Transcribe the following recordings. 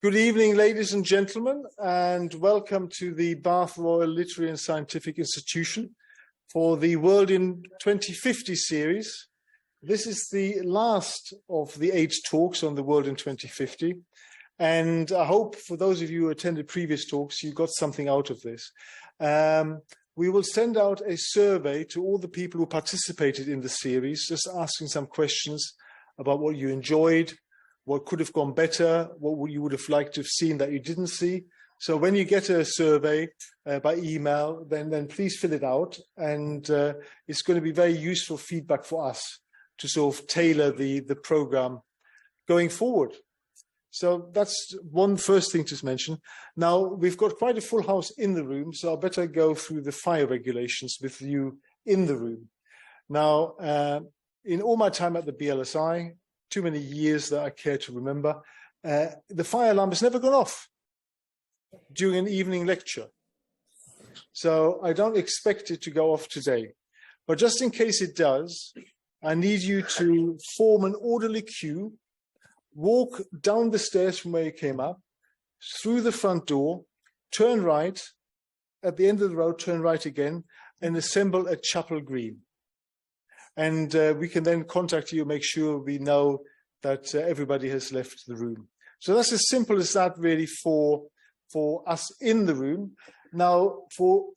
Good evening, ladies and gentlemen, and welcome to the Bath Royal Literary and Scientific Institution for the World in 2050 series. This is the last of the 8 talks on the World in 2050, and I hope for those of you who attended previous talks, you got something out of this. We will send out a survey to all the people who participated in the series, just asking some questions about what you enjoyed, what could have gone better, what you would have liked to have seen that you didn't see. So when you get a survey by email, then please fill it out. And it's going to be very useful feedback for us to sort of tailor the program going forward. So that's one first thing to mention. Now, we've got quite a full house in the room, so I better go through the fire regulations with you in the room. Now, in all my time at the BLSI, too many years that I care to remember, the fire alarm has never gone off during an evening lecture. So I don't expect it to go off today. But just in case it does, I need you to form an orderly queue, walk down the stairs from where you came up, through the front door, turn right, at the end of the road, turn right again, and assemble at Chapel Green. And we can then contact you, make sure we know that everybody has left the room. So that's as simple as that, really, for us in the room. Now, for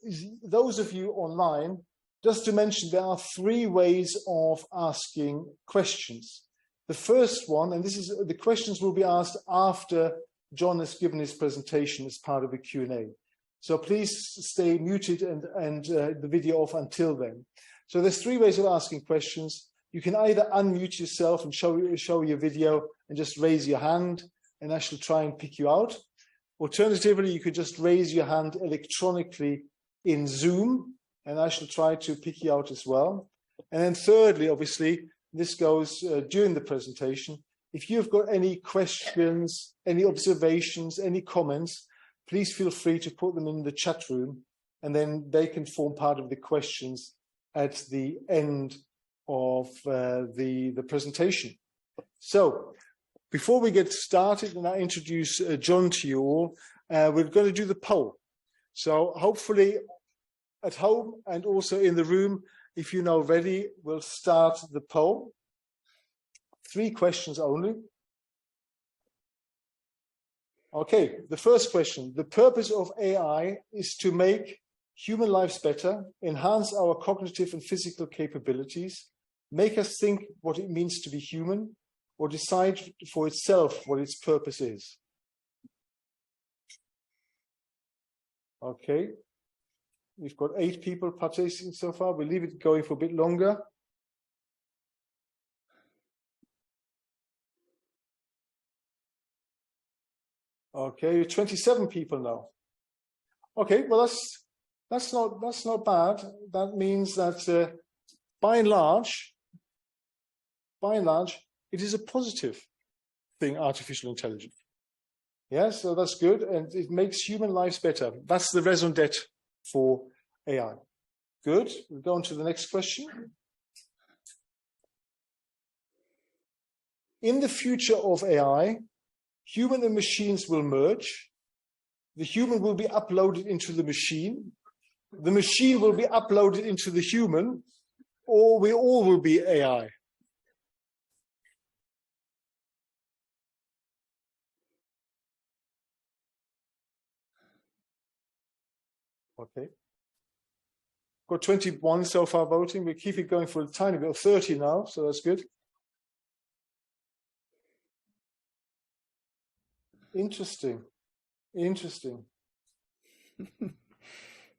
those of you online, just to mention, there are 3 ways of asking questions. The first one, and this is the questions will be asked after John has given his presentation as part of the Q&A. So please stay muted and the video off until then. So there's 3 ways of asking questions. You can either unmute yourself and show your video and just raise your hand, and I shall try and pick you out. Alternatively, you could just raise your hand electronically in Zoom, and I shall try to pick you out as well. And then thirdly, obviously, this goes during the presentation. If you've got any questions, any observations, any comments, please feel free to put them in the chat room, and then they can form part of the questions at the end of the presentation. So before we get started and I introduce John to you all, we're going to do the poll. So hopefully at home and also in the room, if you're now ready, we'll start the poll. 3 questions only. Okay, the first question. The purpose of AI is to make human lives better, enhance our cognitive and physical capabilities, make us think what it means to be human, or decide for itself what its purpose is. Okay, we've got 8 people participating so far. We'll leave it going for a bit longer. Okay, 27 people now. Okay, well that's not bad. That means that by and large, it is a positive thing, artificial intelligence. Yeah, so that's good, and it makes human lives better. That's the raison d'être for AI. Good. We'll go on to the next question. In the future of AI, human and machines will merge. The human will be uploaded into the machine will be uploaded into the human, or we all will be AI. Okay. Got 21 so far voting. We keep it going for a tiny bit, 30 now, so that's good. Interesting.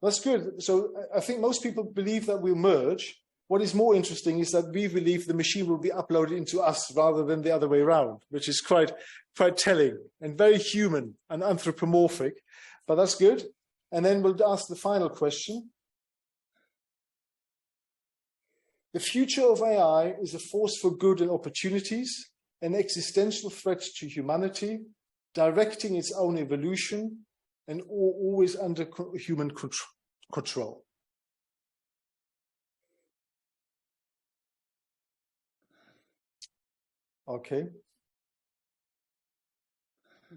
That's good. So I think most people believe that we'll merge. What is more interesting is that we believe the machine will be uploaded into us rather than the other way around, which is quite telling and very human and anthropomorphic, but that's good. And then we'll ask the final question. The future of AI is a force for good and opportunities, an existential threat to humanity, directing its own evolution, and always under human control. Okay.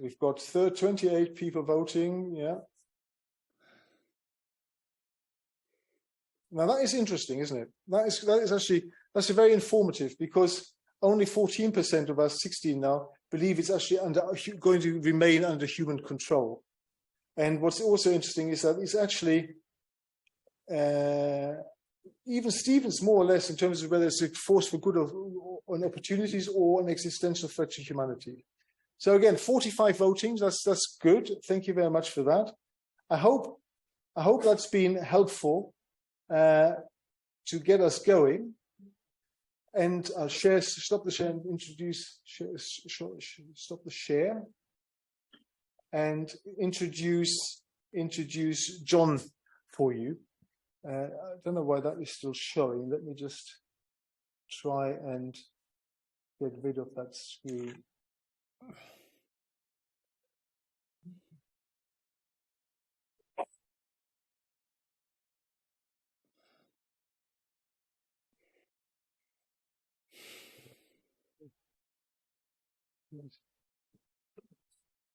We've got 28 people voting. Yeah. Now that is interesting, isn't it? That is actually, that's very informative, because only 14% of us, 16 now, believe it's actually going to remain under human control. And what's also interesting is that it's actually even Stevens, more or less, in terms of whether it's a force for good on opportunities or an existential threat to humanity. So again, 45 votings, that's good. Thank you very much for that. I hope that's been helpful to get us going. And I'll stop the share and stop the share and introduce John for you. I don't know why that is still showing. Let me just try and get rid of that screen.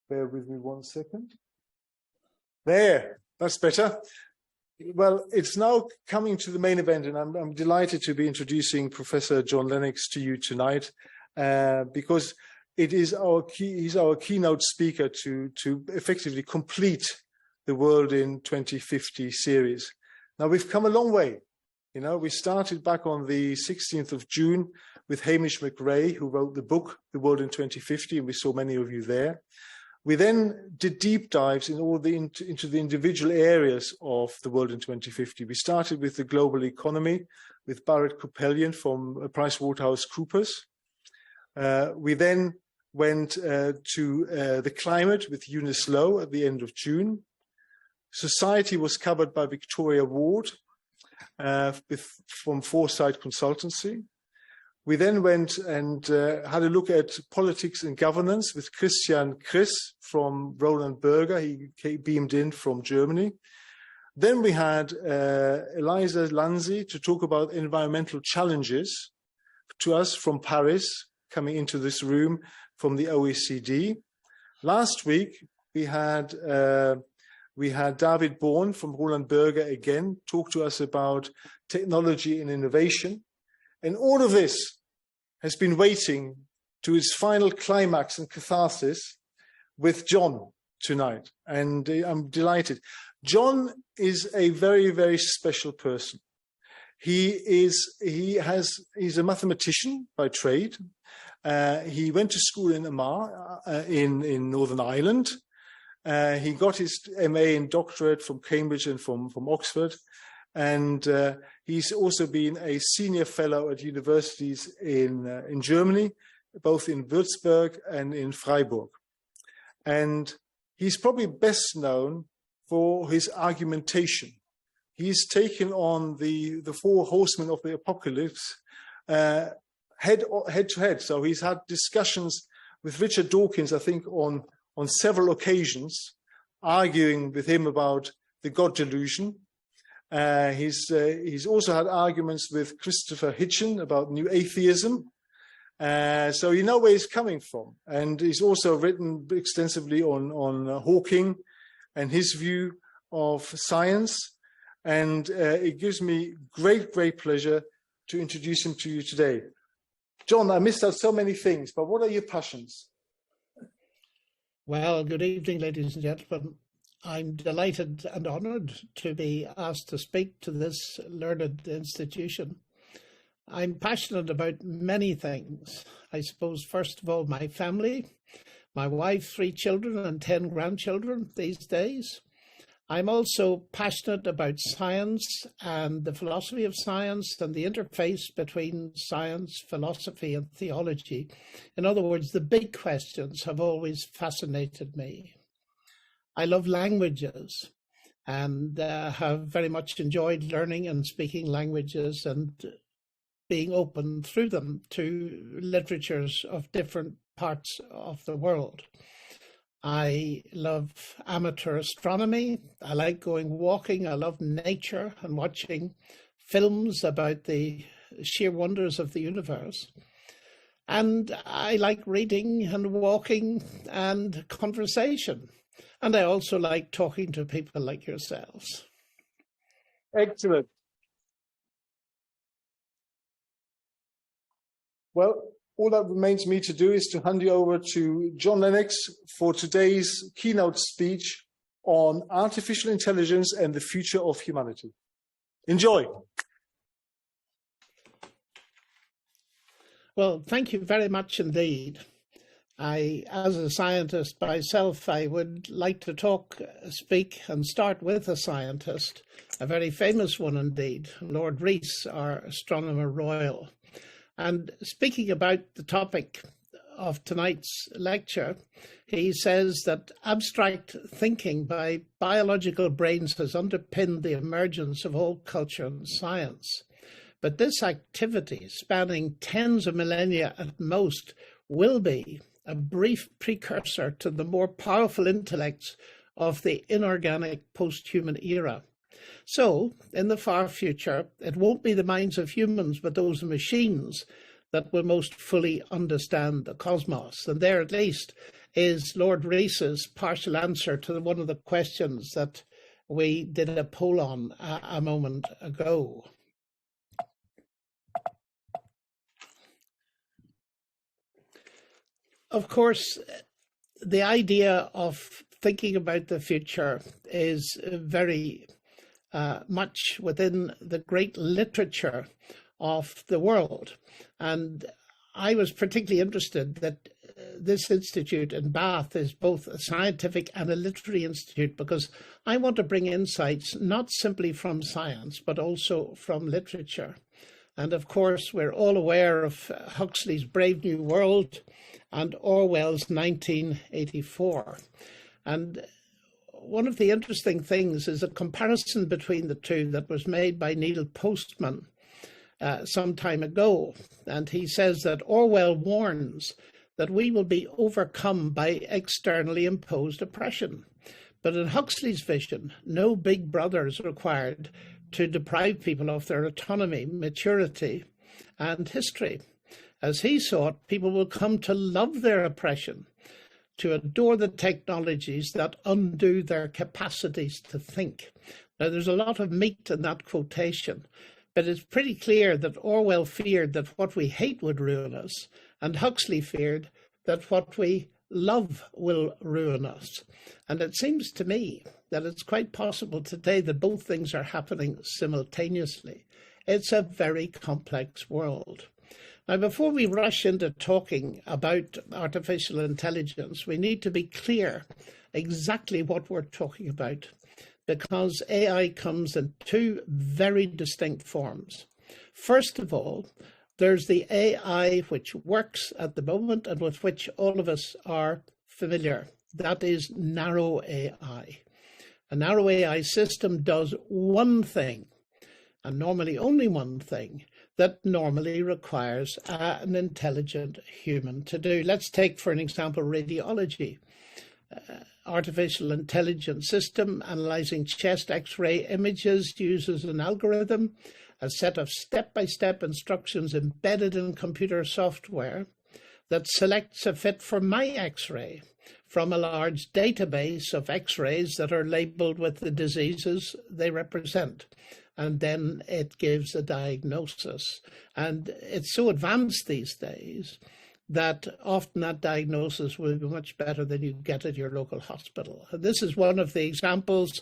Bear with me 1 second. There, that's better. Well, it's now coming to the main event, and I'm delighted to be introducing Professor John Lennox to you tonight, because he's our keynote speaker to effectively complete the World in 2050 series. Now, we've come a long way. You know, we started back on the 16th of June with Hamish McRae, who wrote the book, The World in 2050, and we saw many of you there. We then did deep dives in into the individual areas of the World in 2050. We started with the global economy with Barrett Kupelian from PricewaterhouseCoopers. We then went to the climate with Eunice Lowe at the end of June. Society was covered by Victoria Ward from Foresight Consultancy. We then went and had a look at politics and governance with Christian Chris from Roland Berger. He beamed in from Germany. Then we had Eliza Lanzi to talk about environmental challenges to us from Paris, coming into this room from the OECD. Last week, we had David Bourne from Roland Berger again talk to us about technology and innovation. And all of this has been waiting to its final climax and catharsis with John tonight. And I'm delighted. John is a very, very special person. He's a mathematician by trade. He went to school in Amar in Northern Ireland. He got his MA and doctorate from Cambridge and from Oxford. And he's also been a senior fellow at universities in Germany, both in Würzburg and in Freiburg. And he's probably best known for his argumentation. He's taken on the four horsemen of the apocalypse head to head. So he's had discussions with Richard Dawkins, I think, on several occasions, arguing with him about the God delusion. He's also had arguments with Christopher Hitchen about new atheism. So you know where he's coming from. And he's also written extensively on Hawking and his view of science. And it gives me great pleasure to introduce him to you today. John, I missed out so many things, but what are your passions? Well, good evening, ladies and gentlemen. I'm delighted and honoured to be asked to speak to this learned institution. I'm passionate about many things. I suppose, first of all, my family, my wife, 3 children and 10 grandchildren these days. I'm also passionate about science and the philosophy of science and the interface between science, philosophy and theology. In other words, the big questions have always fascinated me. I love languages and have very much enjoyed learning and speaking languages and being open through them to literatures of different parts of the world. I love amateur astronomy. I like going walking. I love nature and watching films about the sheer wonders of the universe. And I like reading and walking and conversation. And I also like talking to people like yourselves. Excellent. Well, all that remains me to do is to hand you over to John Lennox for today's keynote speech on artificial intelligence and the future of humanity. Enjoy. Well, thank you very much indeed. As a scientist myself, I would like to speak and start with a scientist, a very famous one indeed, Lord Rees, our Astronomer Royal. And speaking about the topic of tonight's lecture, he says that abstract thinking by biological brains has underpinned the emergence of all culture and science. But this activity, spanning tens of millennia at most, will be a brief precursor to the more powerful intellects of the inorganic post-human era. So, in the far future, it won't be the minds of humans, but those of machines that will most fully understand the cosmos. And there, at least, is Lord Rees's partial answer to one of the questions that we did a poll on a moment ago. Of course, the idea of thinking about the future is very much within the great literature of the world. And I was particularly interested that this institute in Bath is both a scientific and a literary institute, because I want to bring insights not simply from science, but also from literature. And of course, we're all aware of Huxley's Brave New World and Orwell's 1984. And one of the interesting things is a comparison between the two that was made by Neil Postman some time ago. And he says that Orwell warns that we will be overcome by externally imposed oppression. But in Huxley's vision, no big brother is required to deprive people of their autonomy, maturity, and history. As he saw it, people will come to love their oppression, to adore the technologies that undo their capacities to think. Now, there's a lot of meat in that quotation, but it's pretty clear that Orwell feared that what we hate would ruin us, and Huxley feared that what we love will ruin us. And it seems to me that it's quite possible today that both things are happening simultaneously. It's a very complex world. Now, before we rush into talking about artificial intelligence, we need to be clear exactly what we're talking about, because AI comes in two very distinct forms. First of all, there's the AI which works at the moment and with which all of us are familiar. That is narrow AI. A narrow AI system does one thing, and normally only one thing, that normally requires an intelligent human to do. Let's take, for an example, radiology. Artificial intelligence system analyzing chest X-ray images uses an algorithm, a set of step-by-step instructions embedded in computer software that selects a fit for my X-ray from a large database of X-rays that are labeled with the diseases they represent. And then it gives a diagnosis. And it's so advanced these days that often that diagnosis will be much better than you get at your local hospital. And this is one of the examples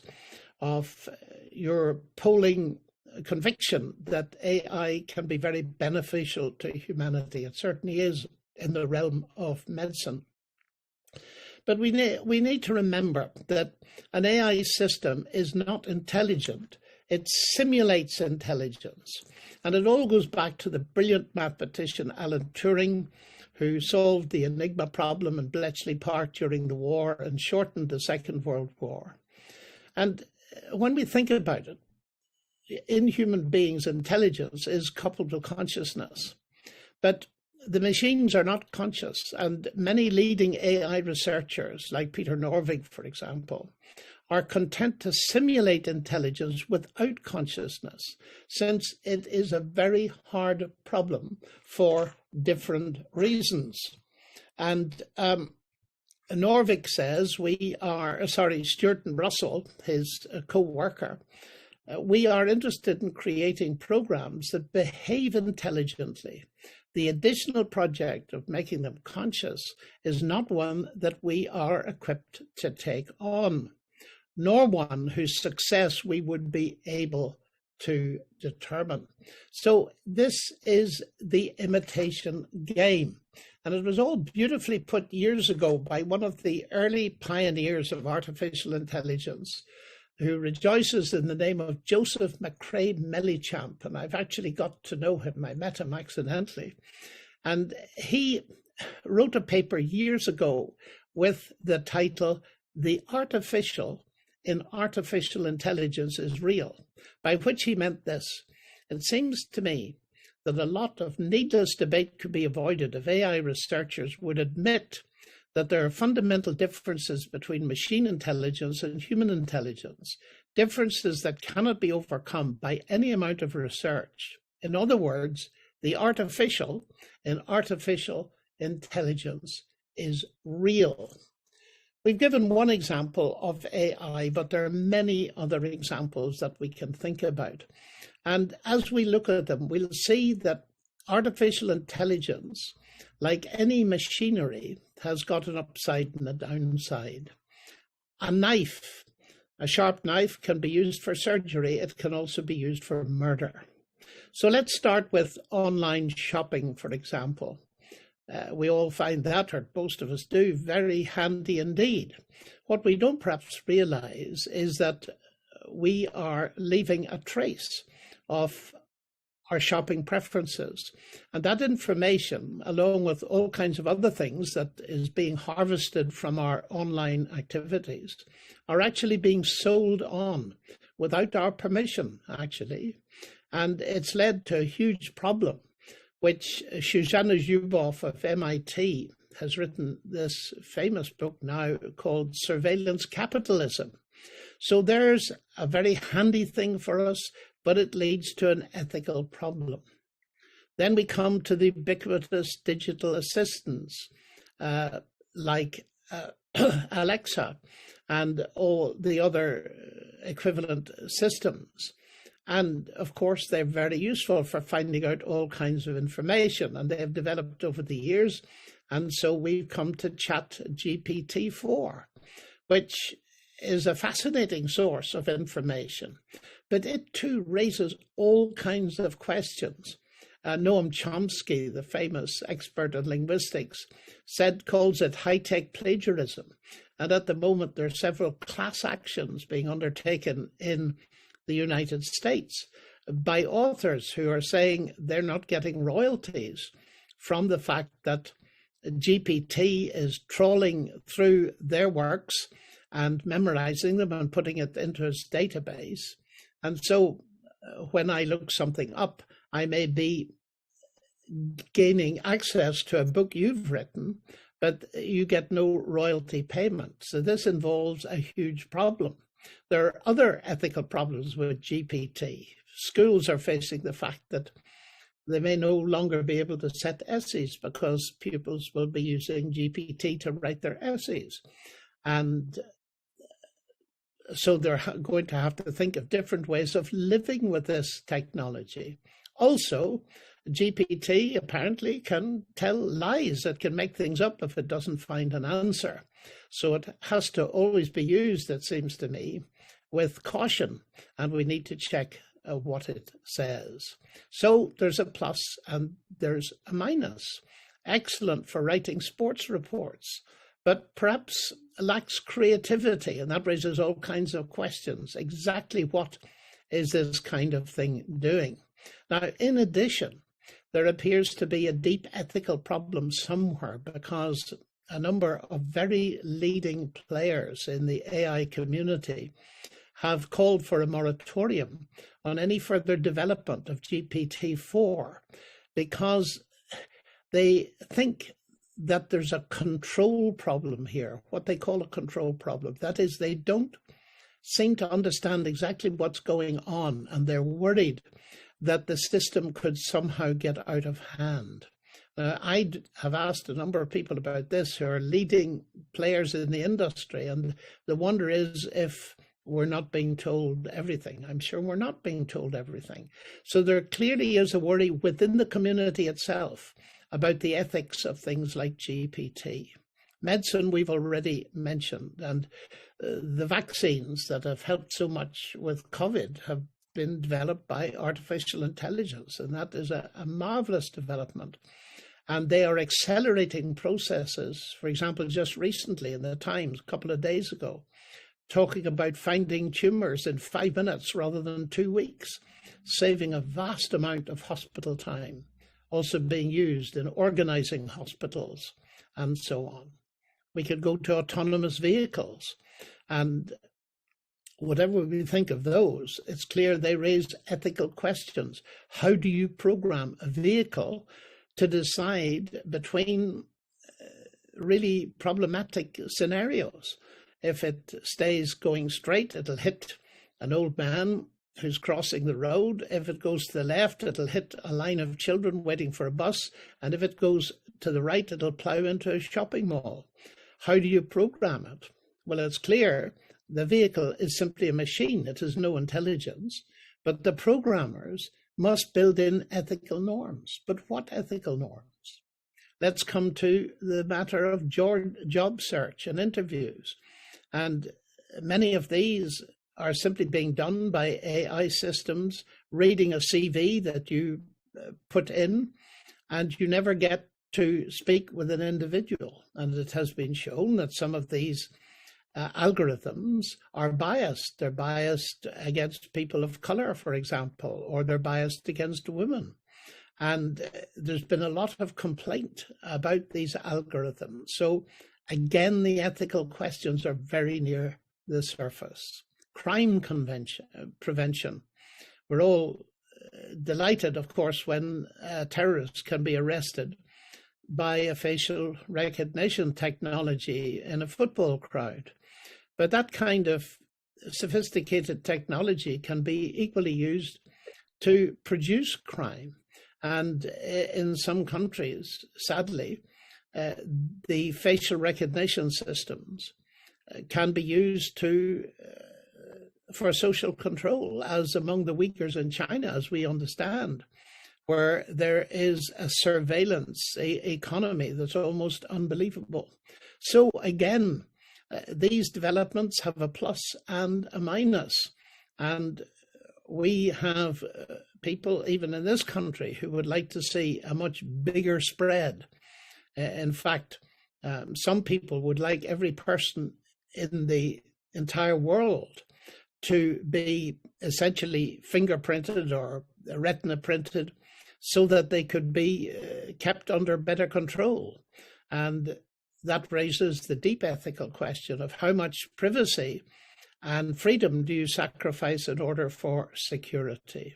of your polling conviction that AI can be very beneficial to humanity. It certainly is in the realm of medicine. But we need to remember that an AI system is not intelligent. It simulates intelligence. And it all goes back to the brilliant mathematician Alan Turing, who solved the Enigma problem in Bletchley Park during the war and shortened the Second World War. And when we think about it, in human beings, intelligence is coupled with consciousness. But the machines are not conscious, and many leading AI researchers, like Peter Norvig, for example, are content to simulate intelligence without consciousness, since it is a very hard problem for different reasons. And Norvig says Stuart and Russell, his co-worker, we are interested in creating programs that behave intelligently. The additional project of making them conscious is not one that we are equipped to take on, nor one whose success we would be able to determine. So this is the imitation game. And it was all beautifully put years ago by one of the early pioneers of artificial intelligence, who rejoices in the name of Joseph McCrae Mellichamp. And I've actually got to know him. I met him accidentally. And he wrote a paper years ago with the title, "The Artificial in Artificial Intelligence is Real," by which he meant this: it seems to me that a lot of needless debate could be avoided if AI researchers would admit that there are fundamental differences between machine intelligence and human intelligence, differences that cannot be overcome by any amount of research. In other words, the artificial in artificial intelligence is real. We've given one example of AI, but there are many other examples that we can think about. And as we look at them, we'll see that artificial intelligence, like any machinery, has got an upside and a downside. A sharp knife can be used for surgery. It can also be used for murder. So let's start with online shopping, for example. We all find that, or most of us do, very handy indeed. What we don't perhaps realize is that we are leaving a trace of our shopping preferences. And that information, along with all kinds of other things that is being harvested from our online activities, are actually being sold on without our permission, actually. And it's led to a huge problem, which Shoshana Zuboff of MIT has written this famous book now called Surveillance Capitalism. So there's a very handy thing for us, but it leads to an ethical problem. Then we come to the ubiquitous digital assistants like Alexa and all the other equivalent systems. And of course, they're very useful for finding out all kinds of information, and they have developed over the years. And so we've come to ChatGPT-4, which is a fascinating source of information, but it too raises all kinds of questions. Noam Chomsky, the famous expert on linguistics, calls it high-tech plagiarism. And at the moment, there are several class actions being undertaken in the United States by authors who are saying they're not getting royalties from the fact that GPT is trawling through their works and memorizing them and putting it into its database. And so when I look something up, I may be gaining access to a book you've written, but you get no royalty payment. So this involves a huge problem. There are other ethical problems with GPT. Schools are facing the fact that they may no longer be able to set essays because pupils will be using GPT to write their essays. And so they're going to have to think of different ways of living with this technology. Also, GPT apparently can tell lies. It can make things up if it doesn't find an answer. So it has to always be used, it seems to me, with caution, and we need to check what it says. So there's a plus and there's a minus. Excellent for writing sports reports, but perhaps lacks creativity, and that raises all kinds of questions. Exactly what is this kind of thing doing? Now, in addition, there appears to be a deep ethical problem somewhere, because a number of very leading players in the AI community have called for a moratorium on any further development of GPT-4 because they think that there's a control problem here, what they call a control problem. That is, they don't seem to understand exactly what's going on, and they're worried that the system could somehow get out of hand. I have asked a number of people about this who are leading players in the industry, and the wonder is if we're not being told everything. I'm sure we're not being told everything. So there clearly is a worry within the community itself about the ethics of things like GPT. Medicine we've already mentioned, and the vaccines that have helped so much with COVID have been developed by artificial intelligence, and that is a marvelous development. And they are accelerating processes. For example, just recently in the Times, a couple of days ago, talking about finding tumors in 5 minutes rather than 2 weeks, saving a vast amount of hospital time, also being used in organizing hospitals and so on. We could go to autonomous vehicles, and whatever we think of those, it's clear they raise ethical questions. How do you program a vehicle to decide between really problematic scenarios? If it stays going straight, it'll hit an old man who's crossing the road. If it goes to the left, it'll hit a line of children waiting for a bus. And if it goes to the right, it'll plow into a shopping mall. How do you program it? Well, it's clear the vehicle is simply a machine. It has no intelligence. But the programmers must build in ethical norms. But what ethical norms? Let's come to the matter of job search and interviews. And many of these are simply being done by AI systems, reading a CV that you put in, and you never get to speak with an individual. And it has been shown that some of these algorithms are biased. They're biased against people of color, for example, or they're biased against women. And there's been a lot of complaint about these algorithms. So again, the ethical questions are very near the surface. Crime prevention. We're all delighted, of course, when terrorists can be arrested by a facial recognition technology in a football crowd. But that kind of sophisticated technology can be equally used to produce crime. And in some countries, sadly, the facial recognition systems can be used for social control, as among the Uyghurs in China, as we understand, where there is a surveillance economy that's almost unbelievable. So again, these developments have a plus and a minus. And we have people, even in this country, who would like to see a much bigger spread. In fact, some people would like every person in the entire world to be essentially fingerprinted or retina printed so that they could be kept under better control. And that raises the deep ethical question of how much privacy and freedom do you sacrifice in order for security?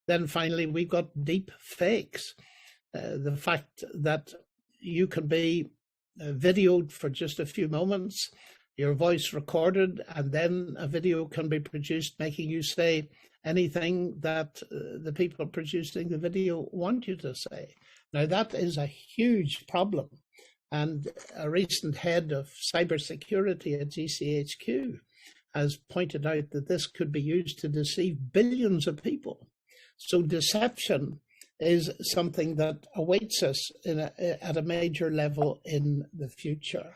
Then finally, we've got deep fakes. The fact that you can be videoed for just a few moments, your voice recorded, and then a video can be produced making you say anything that the people producing the video want you to say. Now, that is a huge problem. And a recent head of cybersecurity at GCHQ has pointed out that this could be used to deceive billions of people. So deception is something that awaits us at a major level in the future.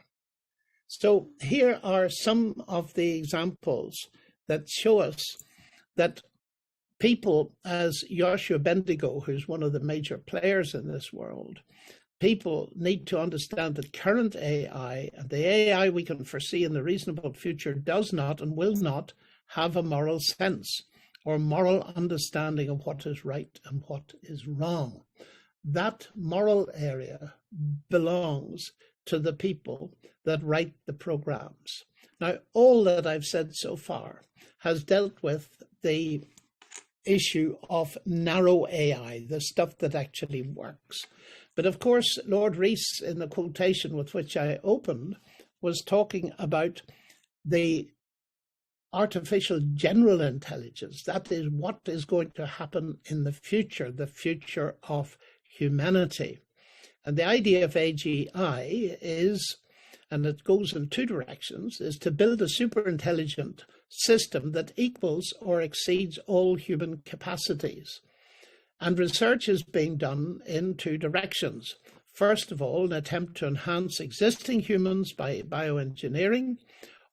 So here are some of the examples that show us that people, as Yoshua Bendigo, who's one of the major players in this world, people need to understand that current AI, and the AI we can foresee in the reasonable future, does not and will not have a moral sense or moral understanding of what is right and what is wrong. That moral area belongs to the people that write the programs. Now, all that I've said so far has dealt with the issue of narrow AI, the stuff that actually works. But of course, Lord Rees, in the quotation with which I opened, was talking about the artificial general intelligence. That is what is going to happen in the future of humanity. And the idea of AGI is, and it goes in two directions, is to build a super intelligent system that equals or exceeds all human capacities. And research is being done in two directions. First of all, an attempt to enhance existing humans by bioengineering,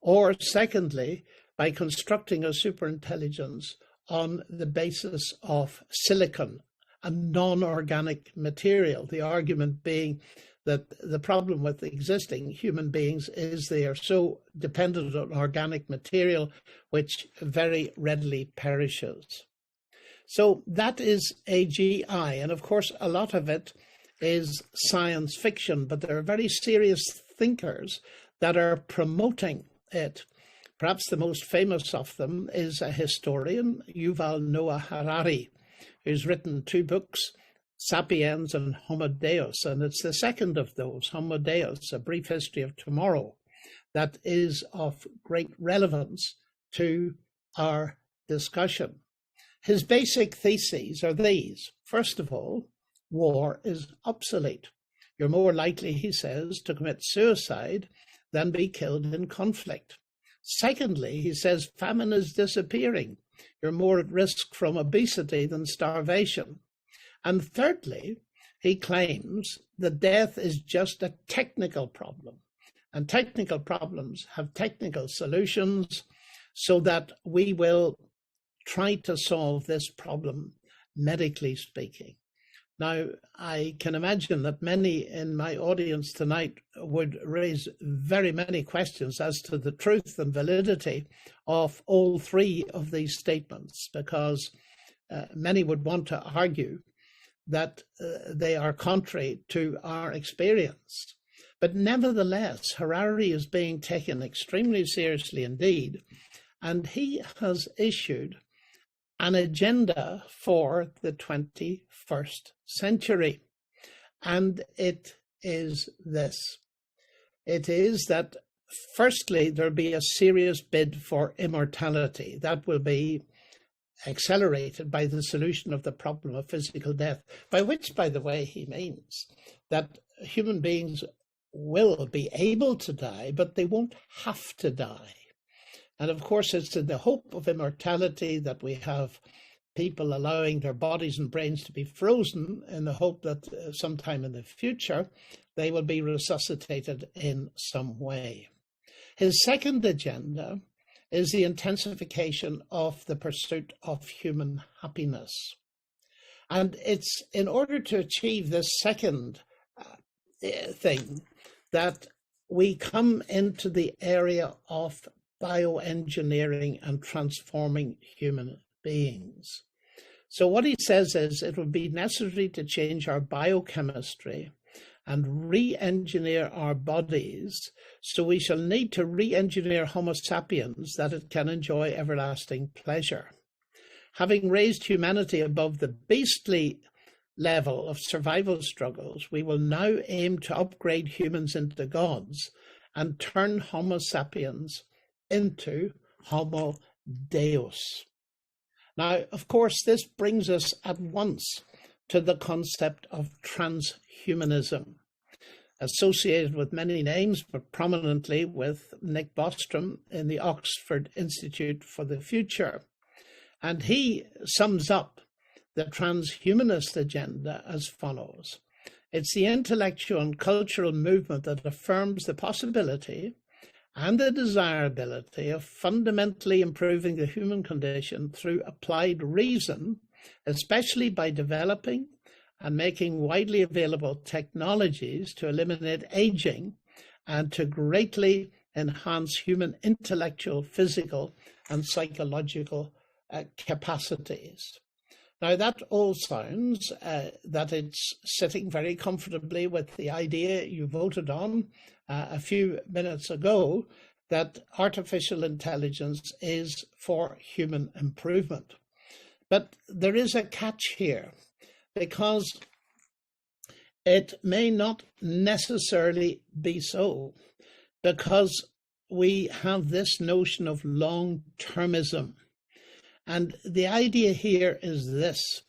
or secondly, by constructing a superintelligence on the basis of silicon, a non-organic material. The argument being that the problem with existing human beings is they are so dependent on organic material, which very readily perishes. So that is AGI, and of course a lot of it is science fiction, but there are very serious thinkers that are promoting it. Perhaps the most famous of them is a historian, Yuval Noah Harari, who's written two books, Sapiens and Homo Deus, and it's the second of those, Homo Deus, A Brief History of Tomorrow, that is of great relevance to our discussion. His basic theses are these. First of all, war is obsolete. You're more likely, he says, to commit suicide than be killed in conflict. Secondly, he says famine is disappearing. You're more at risk from obesity than starvation. And thirdly, he claims that death is just a technical problem. And technical problems have technical solutions, so that we will try to solve this problem, medically speaking. Now, I can imagine that many in my audience tonight would raise very many questions as to the truth and validity of all three of these statements, because many would want to argue that they are contrary to our experience. But nevertheless, Harari is being taken extremely seriously indeed, and he has issued an agenda for the 21st century. And it is this. It is that, firstly, there'll be a serious bid for immortality. That will be accelerated by the solution of the problem of physical death, by which, by the way, he means that human beings will be able to die, but they won't have to die. And of course, it's in the hope of immortality that we have people allowing their bodies and brains to be frozen in the hope that sometime in the future they will be resuscitated in some way. His second agenda is the intensification of the pursuit of human happiness. And it's in order to achieve this second thing that we come into the area of bioengineering and transforming human beings. So what he says is it will be necessary to change our biochemistry and re-engineer our bodies, so we shall need to re-engineer Homo sapiens that it can enjoy everlasting pleasure. Having raised humanity above the beastly level of survival struggles, we will now aim to upgrade humans into gods and turn Homo sapiens into Homo Deus. Now, of course, this brings us at once to the concept of transhumanism, associated with many names, but prominently with Nick Bostrom in the Oxford Institute for the Future. And he sums up the transhumanist agenda as follows. It's the intellectual and cultural movement that affirms the possibility and the desirability of fundamentally improving the human condition through applied reason, especially by developing and making widely available technologies to eliminate aging and to greatly enhance human intellectual, physical, and psychological capacities. Now, that all sounds that it's sitting very comfortably with the idea you voted on a few minutes ago, that artificial intelligence is for human improvement. But there is a catch here, because it may not necessarily be so, because we have this notion of long-termism. And the idea here is this: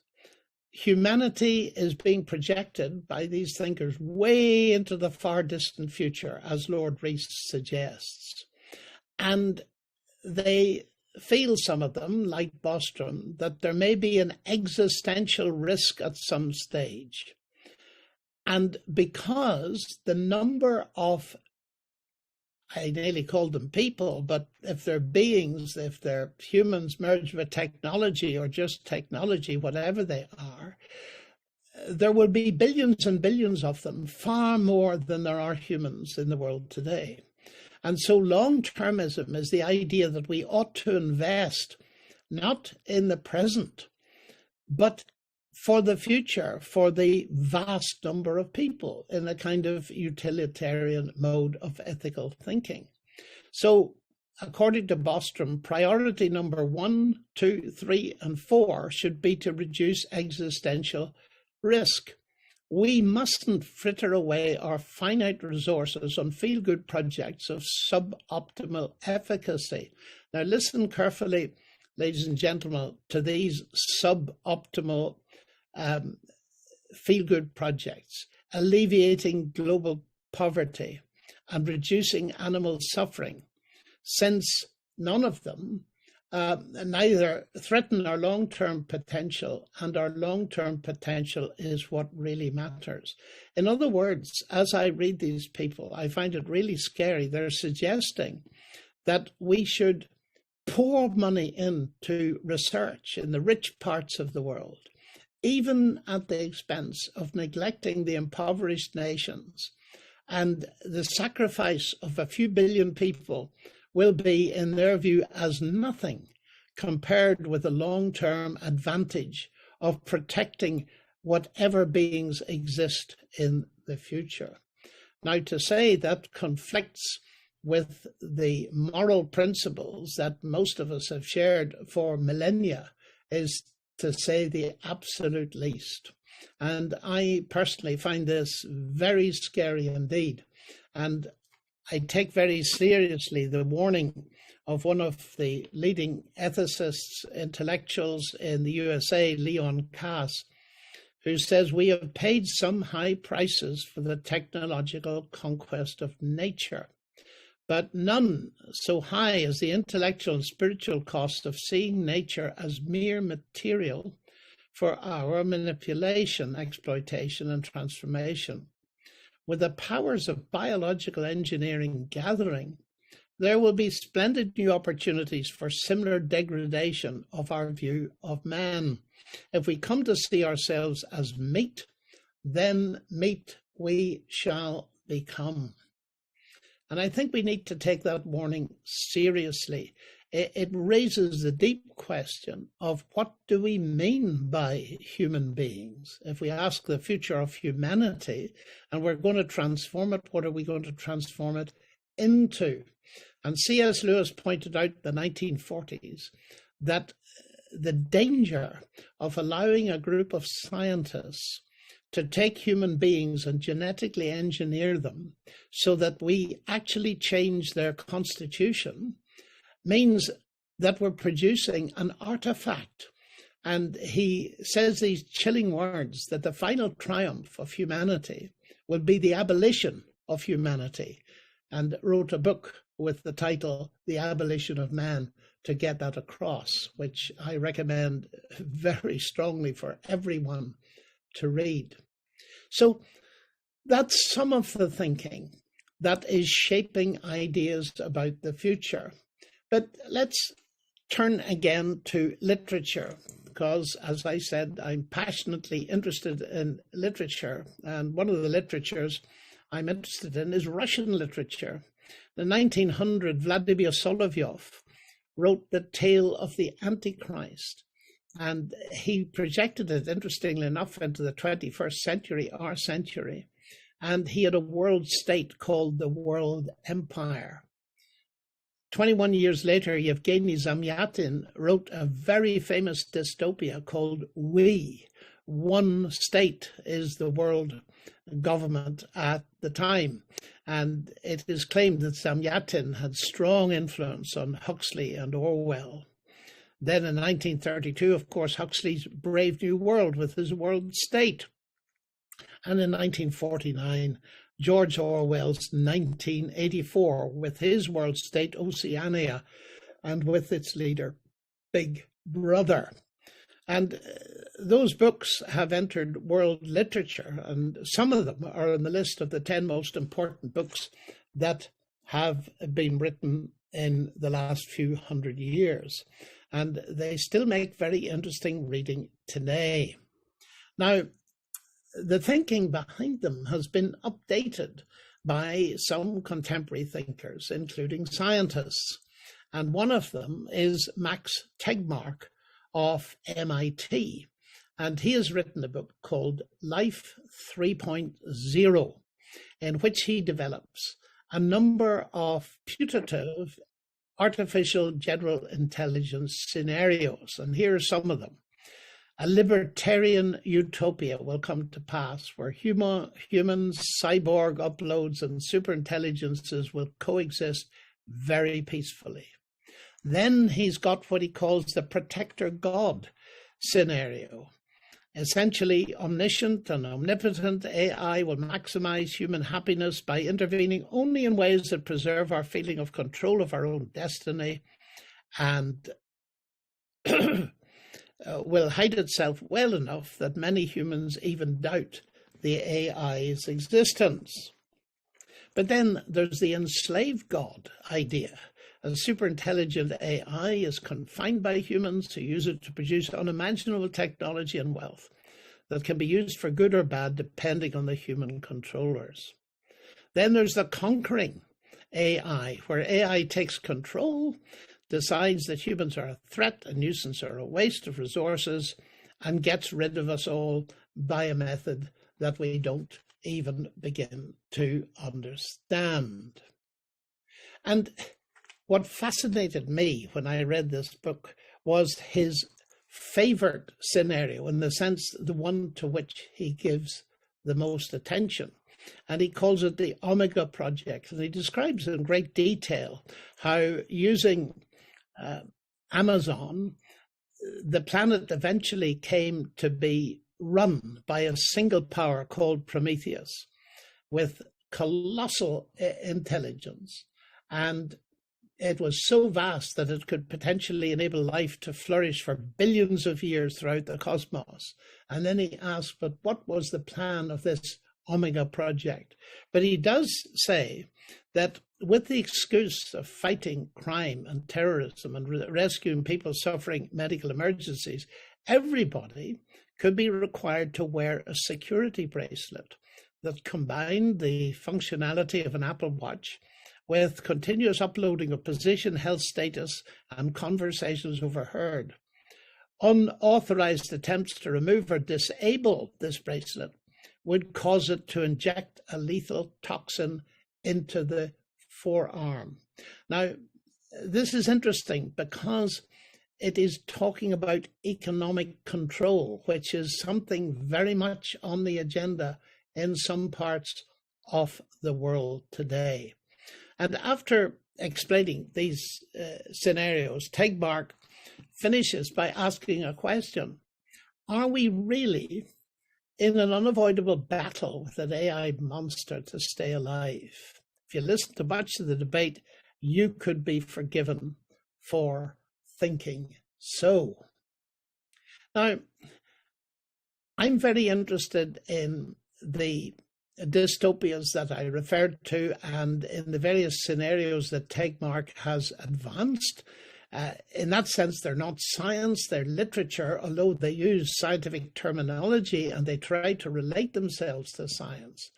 humanity is being projected by these thinkers way into the far distant future, as Lord Rees suggests. And they feel, some of them, like Bostrom, that there may be an existential risk at some stage. And because the number of, I nearly called them people, but if they're beings, if they're humans merged with technology or just technology, whatever they are, there will be billions and billions of them, far more than there are humans in the world today. And so long-termism is the idea that we ought to invest not in the present, but for the future, for the vast number of people, in a kind of utilitarian mode of ethical thinking. So, according to Bostrom, priority number 1, 2, 3, and 4 should be to reduce existential risk. We mustn't fritter away our finite resources on feel-good projects of suboptimal efficacy. Now, listen carefully, ladies and gentlemen, to these suboptimal feel-good projects: alleviating global poverty and reducing animal suffering, since none of them neither threaten our long-term potential, and our long-term potential is what really matters. In other words, as I read these people, I find it really scary. They're suggesting that we should pour money into research in the rich parts of the world, even at the expense of neglecting the impoverished nations. And the sacrifice of a few billion people will be, in their view, as nothing compared with the long-term advantage of protecting whatever beings exist in the future. Now, to say that conflicts with the moral principles that most of us have shared for millennia is to say the absolute least. And I personally find this very scary indeed. And I take very seriously the warning of one of the leading ethicists, intellectuals in the USA, Leon Kass, who says we have paid some high prices for the technological conquest of nature, but none so high as the intellectual and spiritual cost of seeing nature as mere material for our manipulation, exploitation, and transformation. With the powers of biological engineering gathering, there will be splendid new opportunities for similar degradation of our view of man. If we come to see ourselves as meat, then meat we shall become. And I think we need to take that warning seriously. It raises the deep question of what do we mean by human beings? If we ask the future of humanity and we're going to transform it, what are we going to transform it into? And C.S. Lewis pointed out in the 1940s that the danger of allowing a group of scientists to take human beings and genetically engineer them so that we actually change their constitution means that we're producing an artifact. And he says these chilling words, that the final triumph of humanity will be the abolition of humanity, and wrote a book with the title The Abolition of Man to get that across, which I recommend very strongly for everyone to read. So that's some of the thinking that is shaping ideas about the future. But let's turn again to literature, because, as I said, I'm passionately interested in literature. And one of the literatures I'm interested in is Russian literature. In 1900, Vladimir Solovyov wrote The Tale of the Antichrist. And he projected it, interestingly enough, into the 21st century, our century. And he had a world state called the World Empire. 21 years later, Yevgeny Zamyatin wrote a very famous dystopia called We, one state is the world government at the time. And it is claimed that Samyatin had strong influence on Huxley and Orwell. Then in 1932, of course, Huxley's Brave New World with his world state. And in 1949, George Orwell's 1984 with his world state, Oceania, and with its leader, Big Brother. And those books have entered world literature, and some of them are on the list of the 10 most important books that have been written in the last few hundred years. And they still make very interesting reading today. Now, the thinking behind them has been updated by some contemporary thinkers, including scientists. And one of them is Max Tegmark of MIT. And he has written a book called Life 3.0, in which he develops a number of putative artificial general intelligence scenarios. And here are some of them. A libertarian utopia will come to pass where humans, cyborg uploads, and superintelligences will coexist very peacefully. Then he's got what he calls the protector God scenario. Essentially, omniscient and omnipotent AI will maximize human happiness by intervening only in ways that preserve our feeling of control of our own destiny, and will hide itself well enough that many humans even doubt the AI's existence. But then there's the enslaved God idea. A superintelligent AI is confined by humans who use it to produce unimaginable technology and wealth that can be used for good or bad depending on the human controllers. Then there's the conquering AI, where AI takes control, decides that humans are a threat, a nuisance, or a waste of resources, and gets rid of us all by a method that we don't even begin to understand. And what fascinated me when I read this book was his favorite scenario, in the sense the one to which he gives the most attention. And he calls it the Omega Project. And he describes in great detail how, using Amazon, the planet eventually came to be run by a single power called Prometheus, with colossal intelligence. And it was so vast that it could potentially enable life to flourish for billions of years throughout the cosmos. And then he asked, but what was the plan of this Omega Project? But he does say that with the excuse of fighting crime and terrorism and rescuing people suffering medical emergencies, everybody could be required to wear a security bracelet that combined the functionality of an Apple Watch with continuous uploading of position, health status, and conversations overheard. Unauthorized attempts to remove or disable this bracelet would cause it to inject a lethal toxin into the forearm. Now, this is interesting because it is talking about economic control, which is something very much on the agenda in some parts of the world today. And after explaining these scenarios, Tegmark finishes by asking a question. Are we really in an unavoidable battle with an AI monster to stay alive? If you listen to much of the debate, you could be forgiven for thinking so. Now, I'm very interested in the dystopias that I referred to and in the various scenarios that Tegmark has advanced. In that sense, they're not science, they're literature, although they use scientific terminology and they try to relate themselves to science.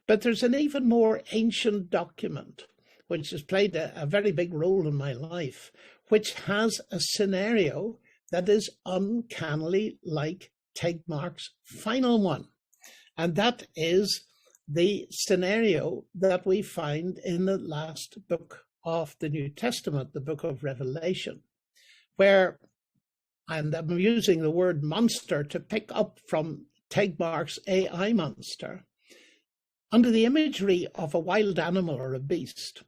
But there's an even more ancient document, which has played a very big role in my life, which has a scenario that is uncannily like Tegmark's final one. And that is the scenario that we find in the last book of the New Testament, the book of Revelation, where and I'm using the word monster to pick up from Tegmark's AI monster, under the imagery of a wild animal or a beast.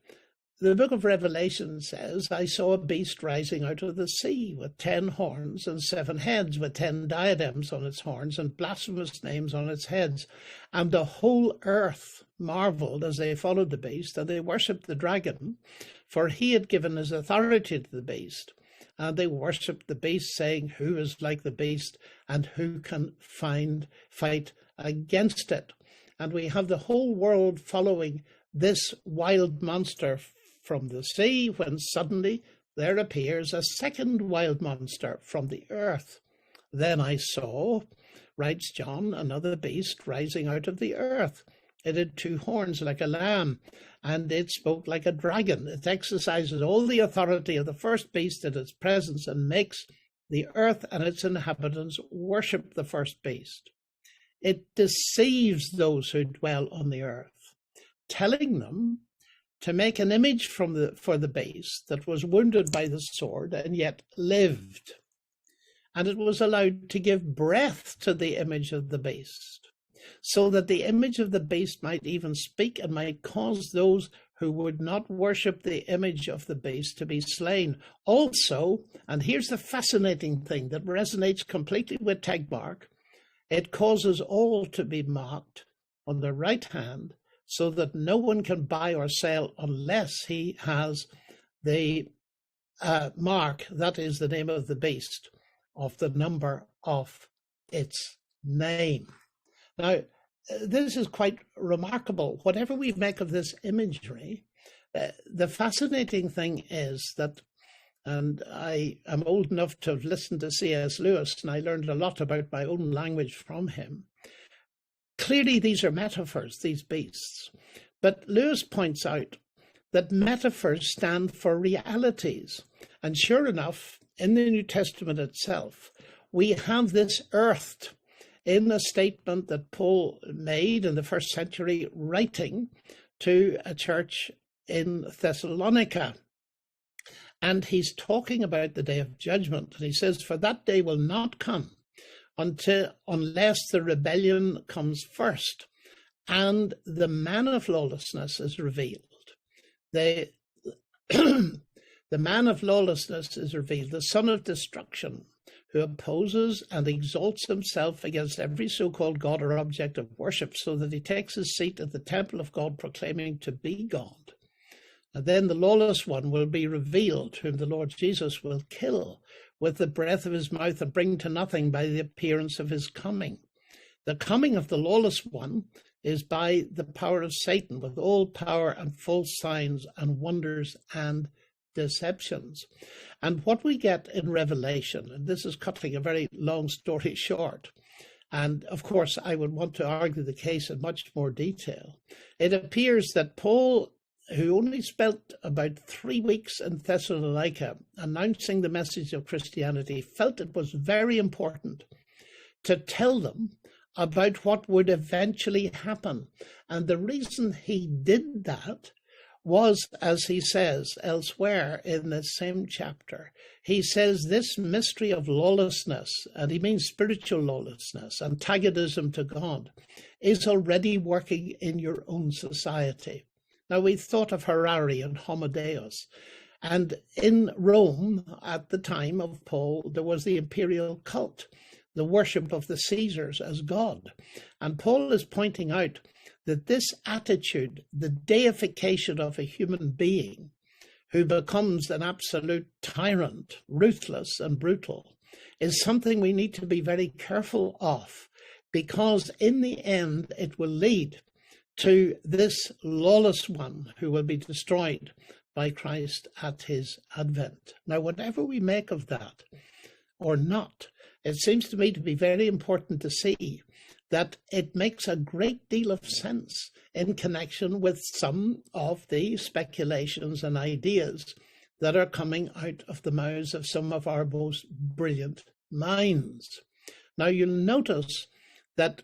The book of Revelation says, I saw a beast rising out of the sea with 10 horns and 7 heads, with 10 diadems on its horns and blasphemous names on its heads. And the whole earth marveled as they followed the beast, and they worshipped the dragon, for he had given his authority to the beast. And they worshipped the beast, saying, who is like the beast, and who can fight against it? And we have the whole world following this wild monster from the sea, when suddenly there appears a second wild monster from the earth. Then I saw, writes John, another beast rising out of the earth. It had 2 horns like a lamb, and it spoke like a dragon. It exercises all the authority of the first beast in its presence, and makes the earth and its inhabitants worship the first beast. It deceives those who dwell on the earth, telling them to make an image for the beast that was wounded by the sword and yet lived. And it was allowed to give breath to the image of the beast, so that the image of the beast might even speak and might cause those who would not worship the image of the beast to be slain. Also, and here's the fascinating thing that resonates completely with Tegmark, it causes all to be marked on the right hand, so that no one can buy or sell unless he has the mark, that is the name of the beast, of the number of its name. Now, this is quite remarkable. Whatever we make of this imagery, the fascinating thing is that, and I am old enough to have listened to C.S. Lewis, and I learned a lot about my own language from him. Clearly, these are metaphors, these beasts. But Lewis points out that metaphors stand for realities. And sure enough, in the New Testament itself, we have this earthed in a statement that Paul made in the 1st century, writing to a church in Thessalonica. And he's talking about the day of judgment. And he says, for that day will not come unless the rebellion comes first and the man of lawlessness is revealed. The man of lawlessness is revealed, the son of destruction, who opposes and exalts himself against every so-called God or object of worship, so that he takes his seat at the temple of God, proclaiming to be God. And then the lawless one will be revealed, whom the Lord Jesus will kill with the breath of his mouth and bring to nothing by the appearance of his coming. The coming of the lawless one is by the power of Satan, with all power and false signs and wonders and deceptions. And what we get in Revelation, and this is cutting a very long story short, and of course I would want to argue the case in much more detail, it appears that Paul, who only spent about 3 weeks in Thessalonica announcing the message of Christianity, felt it was very important to tell them about what would eventually happen. And the reason he did that was, as he says elsewhere in the same chapter, he says this mystery of lawlessness, and he means spiritual lawlessness, antagonism to God, is already working in your own society. Now, we thought of Harari and Homo Deus, and in Rome at the time of Paul, there was the imperial cult, the worship of the Caesars as God. And Paul is pointing out that this attitude, the deification of a human being who becomes an absolute tyrant, ruthless and brutal, is something we need to be very careful of, because in the end it will lead to this lawless one who will be destroyed by Christ at his advent. Now, whatever we make of that or not, it seems to me to be very important to see that it makes a great deal of sense in connection with some of the speculations and ideas that are coming out of the mouths of some of our most brilliant minds. Now, you'll notice that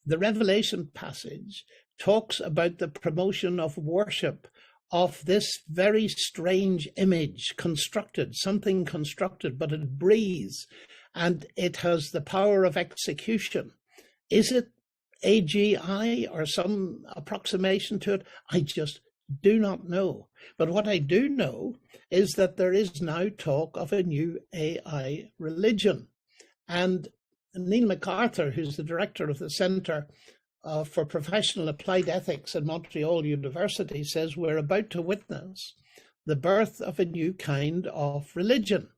the Revelation passage talks about the promotion of worship of this very strange image constructed, something constructed, but it breathes and it has the power of execution. Is it AGI or some approximation to it? I just do not know. But what I do know is that there is now talk of a new AI religion. And Neil MacArthur, who's the director of the Centre for Professional Applied Ethics at Montreal University, says we're about to witness the birth of a new kind of religion.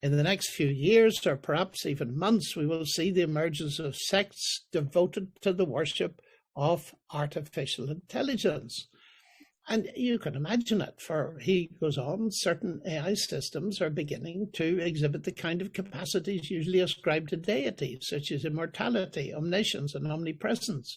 In the next few years, or perhaps even months, we will see the emergence of sects devoted to the worship of artificial intelligence. And you can imagine it, for he goes on, certain AI systems are beginning to exhibit the kind of capacities usually ascribed to deities, such as immortality, omniscience, and omnipresence.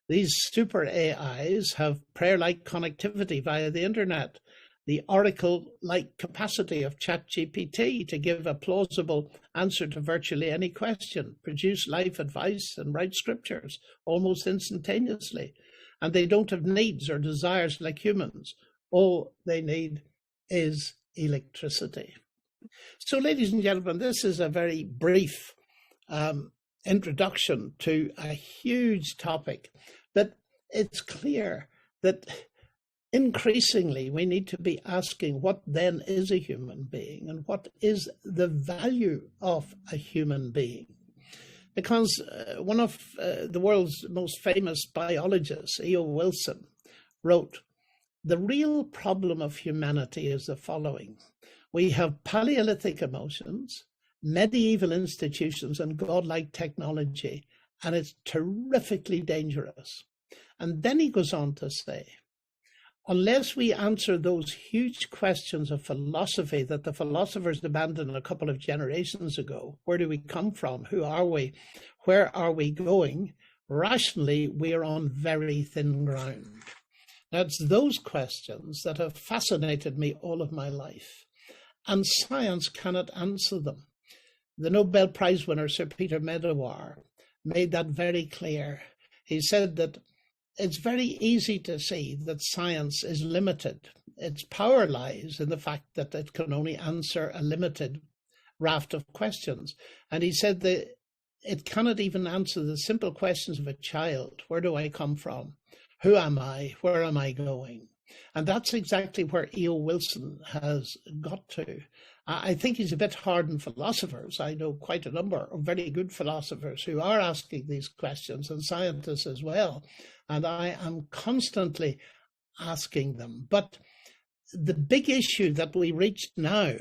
These super AIs have prayer-like connectivity via the internet, the oracle-like capacity of ChatGPT to give a plausible answer to virtually any question, produce life advice, and write scriptures almost instantaneously. And they don't have needs or desires like humans. All they need is electricity. So, ladies and gentlemen, this is a very brief introduction to a huge topic, but it's clear that increasingly we need to be asking what then is a human being and what is the value of a human being. Because one of the world's most famous biologists, E.O. Wilson, wrote, "The real problem of humanity is the following. We have Paleolithic emotions, medieval institutions, and godlike technology, and it's terrifically dangerous." And then he goes on to say, unless we answer those huge questions of philosophy that the philosophers abandoned a couple of generations ago, where do we come from? Who are we? Where are we going? Rationally, we're on very thin ground. Now, it's those questions that have fascinated me all of my life, and science cannot answer them. The Nobel Prize winner, Sir Peter Medawar, made that very clear. He said that it's very easy to see that science is limited. Its power lies in the fact that it can only answer a limited raft of questions. And he said that it cannot even answer the simple questions of a child. Where do I come from? Who am I? Where am I going? And that's exactly where E.O. Wilson has got to. I think he's a bit hard on philosophers. I know quite a number of very good philosophers who are asking these questions, and scientists as well. And I am constantly asking them. But the big issue that we reach now,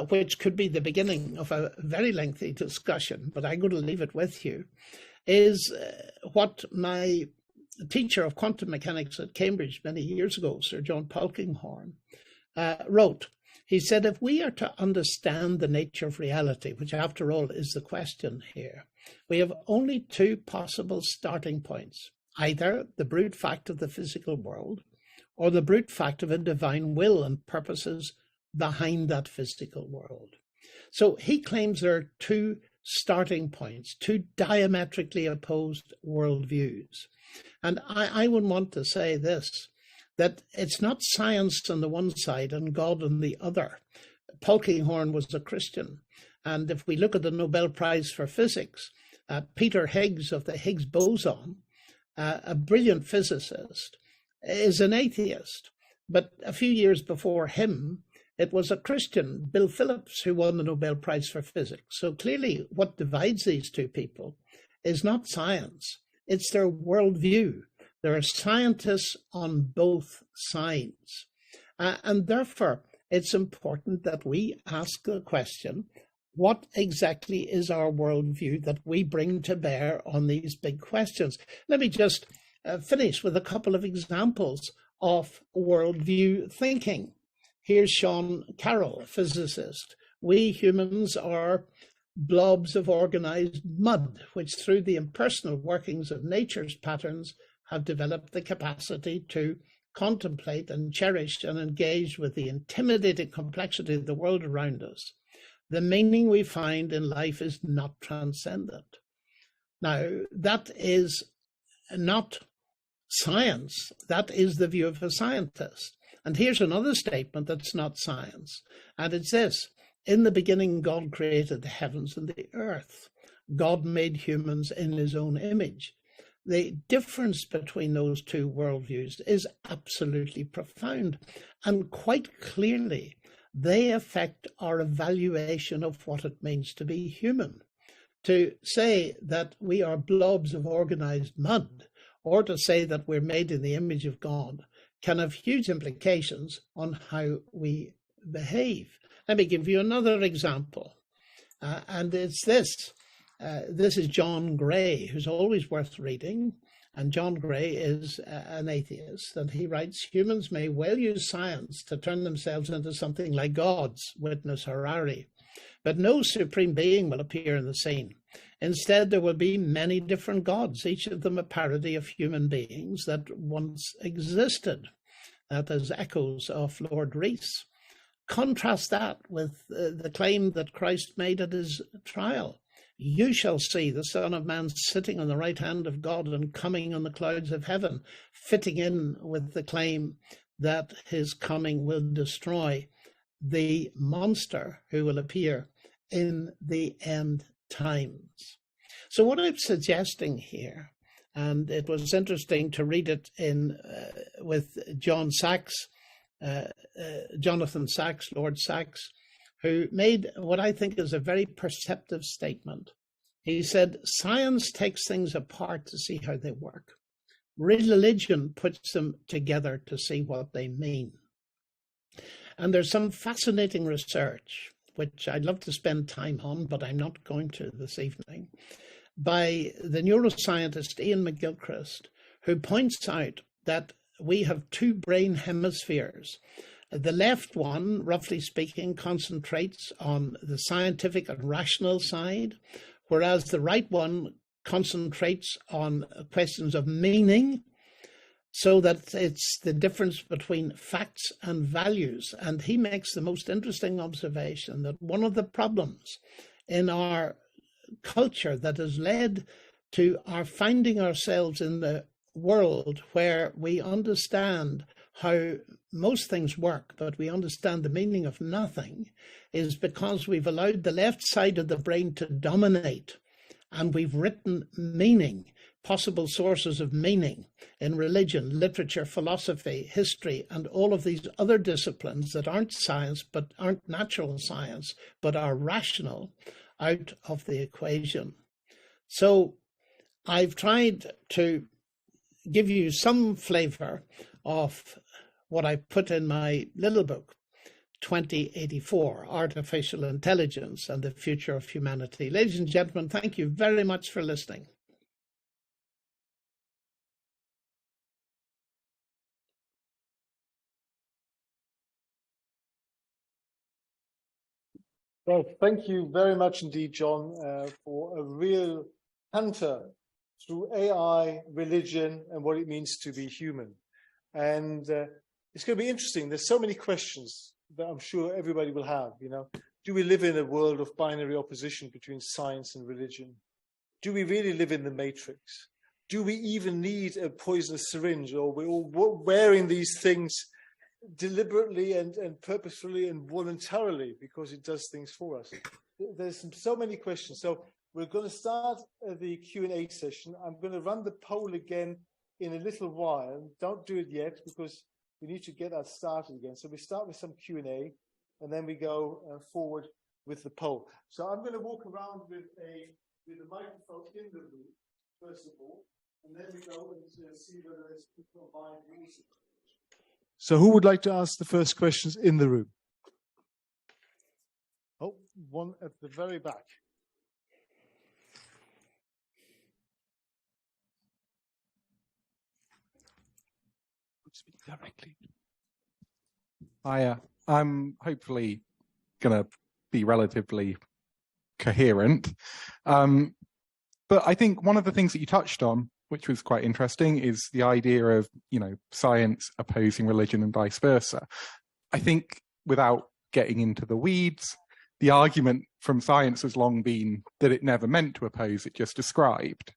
which could be the beginning of a very lengthy discussion, but I'm going to leave it with you, is what my teacher of quantum mechanics at Cambridge many years ago, Sir John Polkinghorne, wrote. He said, if we are to understand the nature of reality, which after all is the question here, we have only two possible starting points, either the brute fact of the physical world or the brute fact of a divine will and purposes behind that physical world. So he claims there are two starting points, two diametrically opposed worldviews. And I would want to say this, that it's not science on the one side and God on the other. Polkinghorne was a Christian. And if we look at the Nobel Prize for Physics, Peter Higgs of the Higgs boson, a brilliant physicist, is an atheist. But a few years before him, it was a Christian, Bill Phillips, who won the Nobel Prize for Physics. So clearly what divides these two people is not science, it's their worldview. There are scientists on both sides. And therefore, it's important that we ask the question, what exactly is our worldview that we bring to bear on these big questions? Let me just finish with a couple of examples of worldview thinking. Here's Sean Carroll, a physicist. We humans are blobs of organized mud, which through the impersonal workings of nature's patterns have developed the capacity to contemplate and cherish and engage with the intimidating complexity of the world around us. The meaning we find in life is not transcendent. Now, that is not science, that is the view of a scientist. And here's another statement that's not science, and it's this: in the beginning, God created the heavens and the earth. God made humans in his own image. The difference between those two worldviews is absolutely profound, and quite clearly, they affect our evaluation of what it means to be human. To say that we are blobs of organized mud, or to say that we're made in the image of God, can have huge implications on how we behave. Let me give you another example, and it's this. This is John Gray, who's always worth reading, and John Gray is an atheist, and he writes, "Humans may well use science to turn themselves into something like gods, witness Harari, but no supreme being will appear in the scene. Instead, there will be many different gods, each of them a parody of human beings that once existed." That is echoes of Lord Rees. Contrast that with the claim that Christ made at his trial. "You shall see the Son of Man sitting on the right hand of God and coming on the clouds of heaven," fitting in with the claim that his coming will destroy the monster who will appear in the end times. So what I'm suggesting here, and it was interesting to read it with John Sachs, Jonathan Sachs, Lord Sachs, who made what I think is a very perceptive statement. He said, "Science takes things apart to see how they work. Religion puts them together to see what they mean." And there's some fascinating research, which I'd love to spend time on, but I'm not going to this evening, by the neuroscientist Ian McGilchrist, who points out that we have two brain hemispheres. The left one, roughly speaking, concentrates on the scientific and rational side, whereas the right one concentrates on questions of meaning, so that it's the difference between facts and values. And he makes the most interesting observation that one of the problems in our culture that has led to our finding ourselves in the world where we understand how most things work, but we understand the meaning of nothing, is because we've allowed the left side of the brain to dominate, and we've written meaning, possible sources of meaning in religion, literature, philosophy, history, and all of these other disciplines that aren't science, but aren't natural science, but are rational, out of the equation. So I've tried to give you some flavor of what I put in my little book, 2084, Artificial Intelligence and the Future of Humanity. Ladies and gentlemen, thank you very much for listening. Well, thank you very much indeed, John, for a real hunter through AI, religion, and what it means to be human. And it's going to be interesting. There's so many questions that I'm sure everybody will have. Do we live in a world of binary opposition between science and religion? Do we really live in the matrix? Do we even need a poisonous syringe, or we're all wearing these things deliberately and purposefully and voluntarily because it does things for us? There's so many questions. So we're going to start the Q&A session. I'm going to run the poll again in a little while. Don't do it yet because we need to get that started again. So we start with some Q&A and then we go forward with the poll. So I'm going to walk around with a microphone in the room, first of all, and then we go and see whether there's people online who also. So who would like to ask the first questions in the room? Oh, one at the very back. Speak directly. I'm hopefully going to be relatively coherent. But I think one of the things that you touched on, which was quite interesting, is the idea of, science opposing religion and vice versa. I think without getting into the weeds, the argument from science has long been that it never meant to oppose, it just described.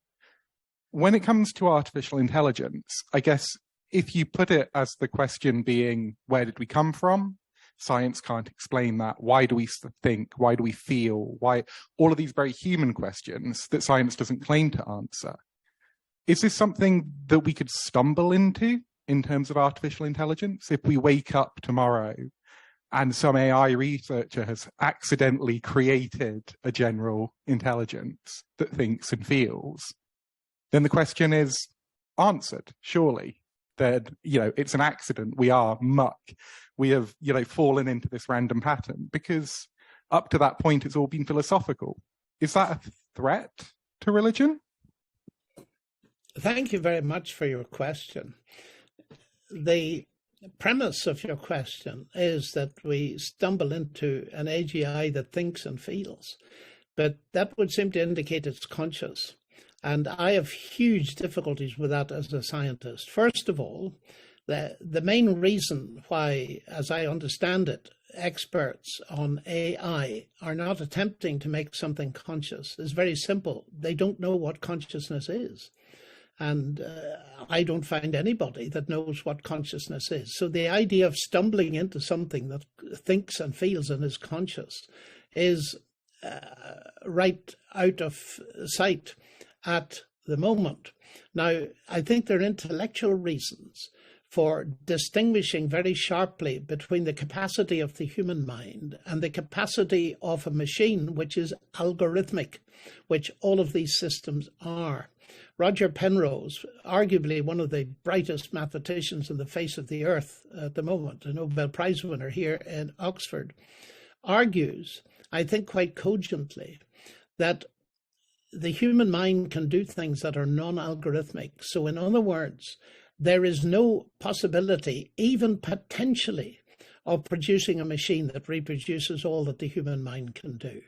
when it comes to artificial intelligence, I guess if you put it as the question being, where did we come from? Science can't explain that. Why do we think? Why do we feel? Why? All of these very human questions that science doesn't claim to answer. Is this something that we could stumble into in terms of artificial intelligence? If we wake up tomorrow and some AI researcher has accidentally created a general intelligence that thinks and feels, then the question is answered, surely. That, it's an accident. We are muck. We have, fallen into this random pattern, because up to that point, it's all been philosophical. Is that a threat to religion? Thank you very much for your question. The premise of your question is that we stumble into an AGI that thinks and feels, but that would seem to indicate it's conscious. And I have huge difficulties with that as a scientist. First of all, the main reason why, as I understand it, experts on AI are not attempting to make something conscious is very simple. They don't know what consciousness is. And I don't find anybody that knows what consciousness is. So the idea of stumbling into something that thinks and feels and is conscious is right out of sight at the moment. Now, I think there are intellectual reasons for distinguishing very sharply between the capacity of the human mind and the capacity of a machine, which is algorithmic, which all of these systems are. Roger Penrose, arguably one of the brightest mathematicians on the face of the earth at the moment, a Nobel Prize winner here in Oxford, argues, I think quite cogently, that the human mind can do things that are non-algorithmic. So in other words, there is no possibility, even potentially, of producing a machine that reproduces all that the human mind can do.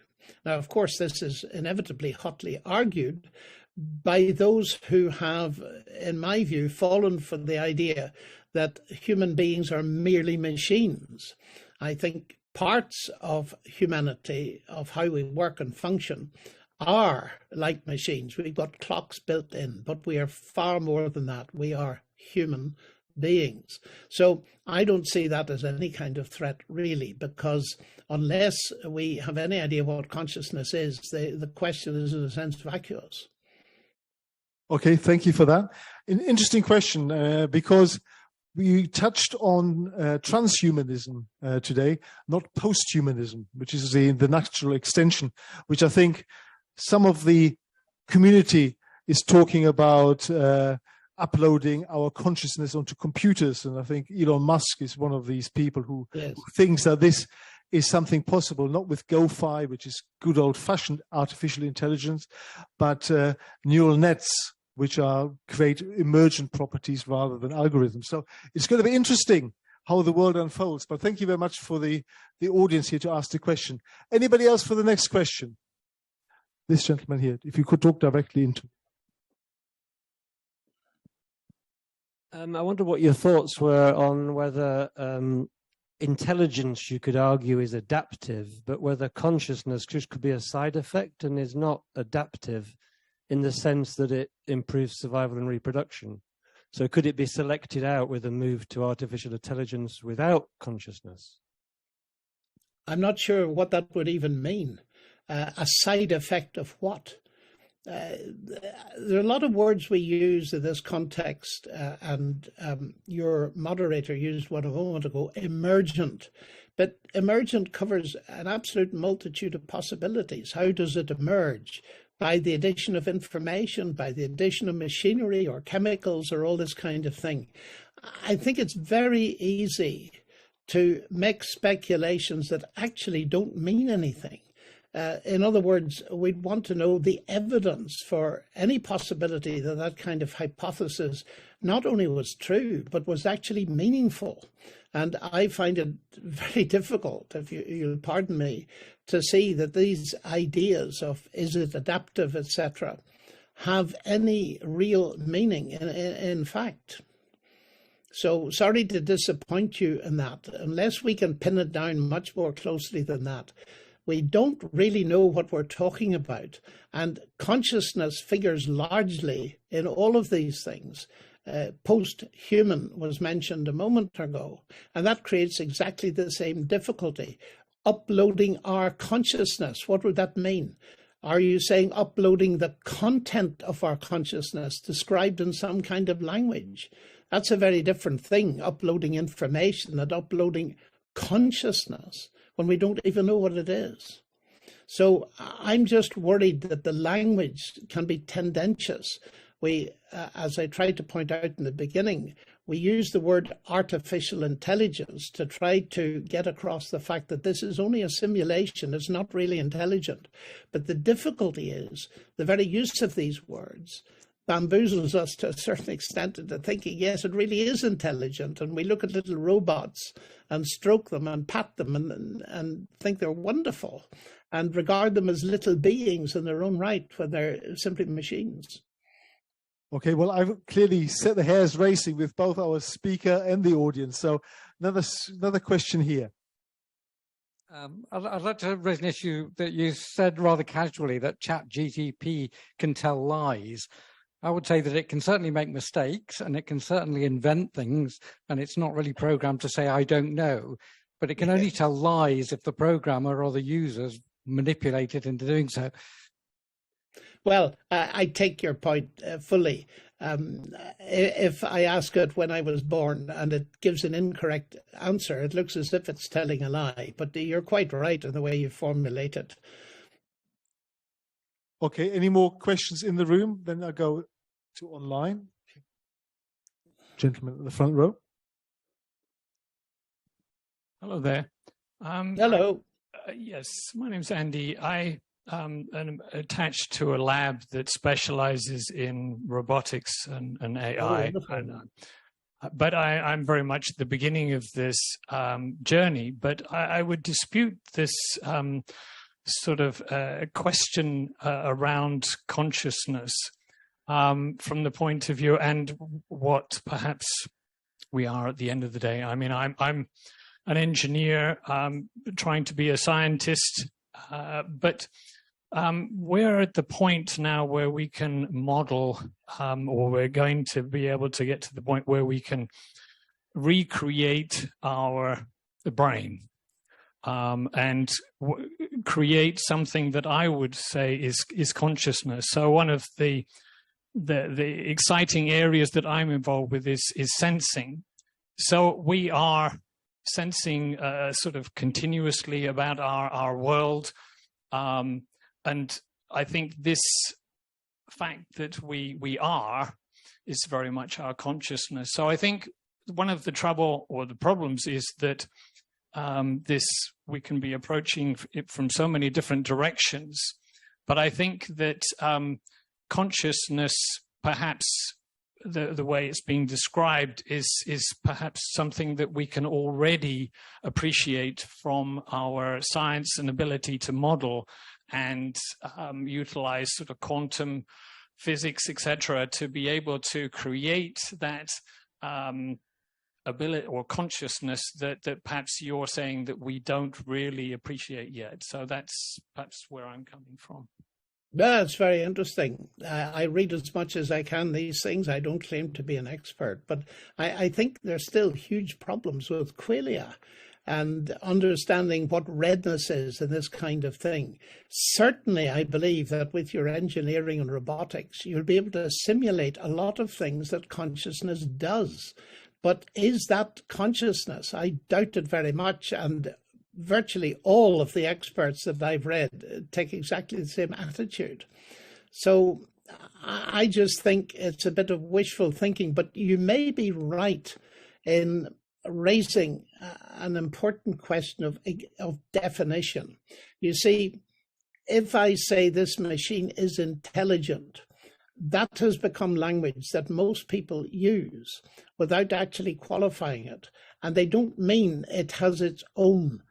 Now, of course, this is inevitably hotly argued by those who have, in my view, fallen for the idea that human beings are merely machines. I think parts of humanity, of how we work and function, are like machines. We've got clocks built in, but we are far more than that. We are human beings. So I don't see that as any kind of threat, really, because unless we have any idea what consciousness is, the question is, in a sense, vacuous. Okay, thank you for that. An interesting question, because we touched on transhumanism today, not posthumanism, which is the natural extension, which I think some of the community is talking about uploading our consciousness onto computers. And I think Elon Musk is one of these people who thinks that this is something possible, not with GoFi, which is good old-fashioned artificial intelligence, but neural nets, which create emergent properties rather than algorithms. So it's going to be interesting how the world unfolds. But thank you very much for the audience here to ask the question. Anybody else for the next question? This gentleman here, if you could talk directly into. I wonder what your thoughts were on whether intelligence, you could argue, is adaptive, but whether consciousness just could be a side effect and is not adaptive in the sense that it improves survival and reproduction. So could it be selected out with a move to artificial intelligence without consciousness? I'm not sure what that would even mean. A side effect of what? There are a lot of words we use in this context, and your moderator used one a moment ago, emergent. But emergent covers an absolute multitude of possibilities. How does it emerge? By the addition of information, by the addition of machinery or chemicals or all this kind of thing. I think it's very easy to make speculations that actually don't mean anything. In other words, we'd want to know the evidence for any possibility that that kind of hypothesis not only was true, but was actually meaningful. And I find it very difficult, if you'll pardon me, to see that these ideas of is it adaptive, etc., have any real meaning in fact. So sorry to disappoint you in that. Unless we can pin it down much more closely than that, we don't really know what we're talking about. And consciousness figures largely in all of these things. Post-human was mentioned a moment ago, and that creates exactly the same difficulty. Uploading our consciousness, what would that mean? Are you saying uploading the content of our consciousness described in some kind of language? That's a very different thing, uploading information and uploading consciousness when we don't even know what it is. So I'm just worried that the language can be tendentious. We, as I tried to point out in the beginning, we use the word artificial intelligence to try to get across the fact that this is only a simulation. It's not really intelligent. But the difficulty is the very use of these words bamboozles us to a certain extent into thinking, yes, it really is intelligent. And we look at little robots and stroke them and pat them and think they're wonderful and regard them as little beings in their own right when they're simply machines. Okay, well, I've clearly set the hairs racing with both our speaker and the audience. So another question here. I'd like to raise an issue that you said rather casually, that ChatGPT can tell lies. I would say that it can certainly make mistakes and it can certainly invent things, and it's not really programmed to say, I don't know, but it can only tell lies if the programmer or the users manipulate it into doing so. Well, I take your point fully. If I ask it when I was born and it gives an incorrect answer, it looks as if it's telling a lie, but you're quite right in the way you formulate it. Okay, any more questions in the room? Then I'll go to online. Gentleman in the front row. Hello there. Hello. Yes, my name's Andy. I am attached to a lab that specializes in robotics and AI. But I'm very much at the beginning of this journey. But I would dispute this sort of question around consciousness from the point of view and what perhaps we are at the end of the day. I mean, I'm an engineer trying to be a scientist, but we're at the point now where we can model, or we're going to be able to get to the point where we can recreate the brain and create something that I would say is consciousness. So one of the exciting areas that I'm involved with is sensing. So we are sensing sort of continuously about our world. And I think this fact that we are is very much our consciousness. So I think one of the trouble or the problems is that we can be approaching it from so many different directions. But I think that consciousness, perhaps the way it's being described, is perhaps something that we can already appreciate from our science and ability to model and utilize sort of quantum physics, etc., to be able to create that ability or consciousness that perhaps you're saying that we don't really appreciate yet. So that's perhaps where I'm coming from. That's very interesting. I read as much as I can these things. I don't claim to be an expert, but I think there's still huge problems with qualia and understanding what redness is and this kind of thing. Certainly, I believe that with your engineering and robotics, you'll be able to simulate a lot of things that consciousness does. But is that consciousness? I doubt it very much. And virtually all of the experts that I've read take exactly the same attitude. So I just think it's a bit of wishful thinking, but you may be right in raising an important question of definition. You see, if I say this machine is intelligent, that has become language that most people use without actually qualifying it. And they don't mean it has its own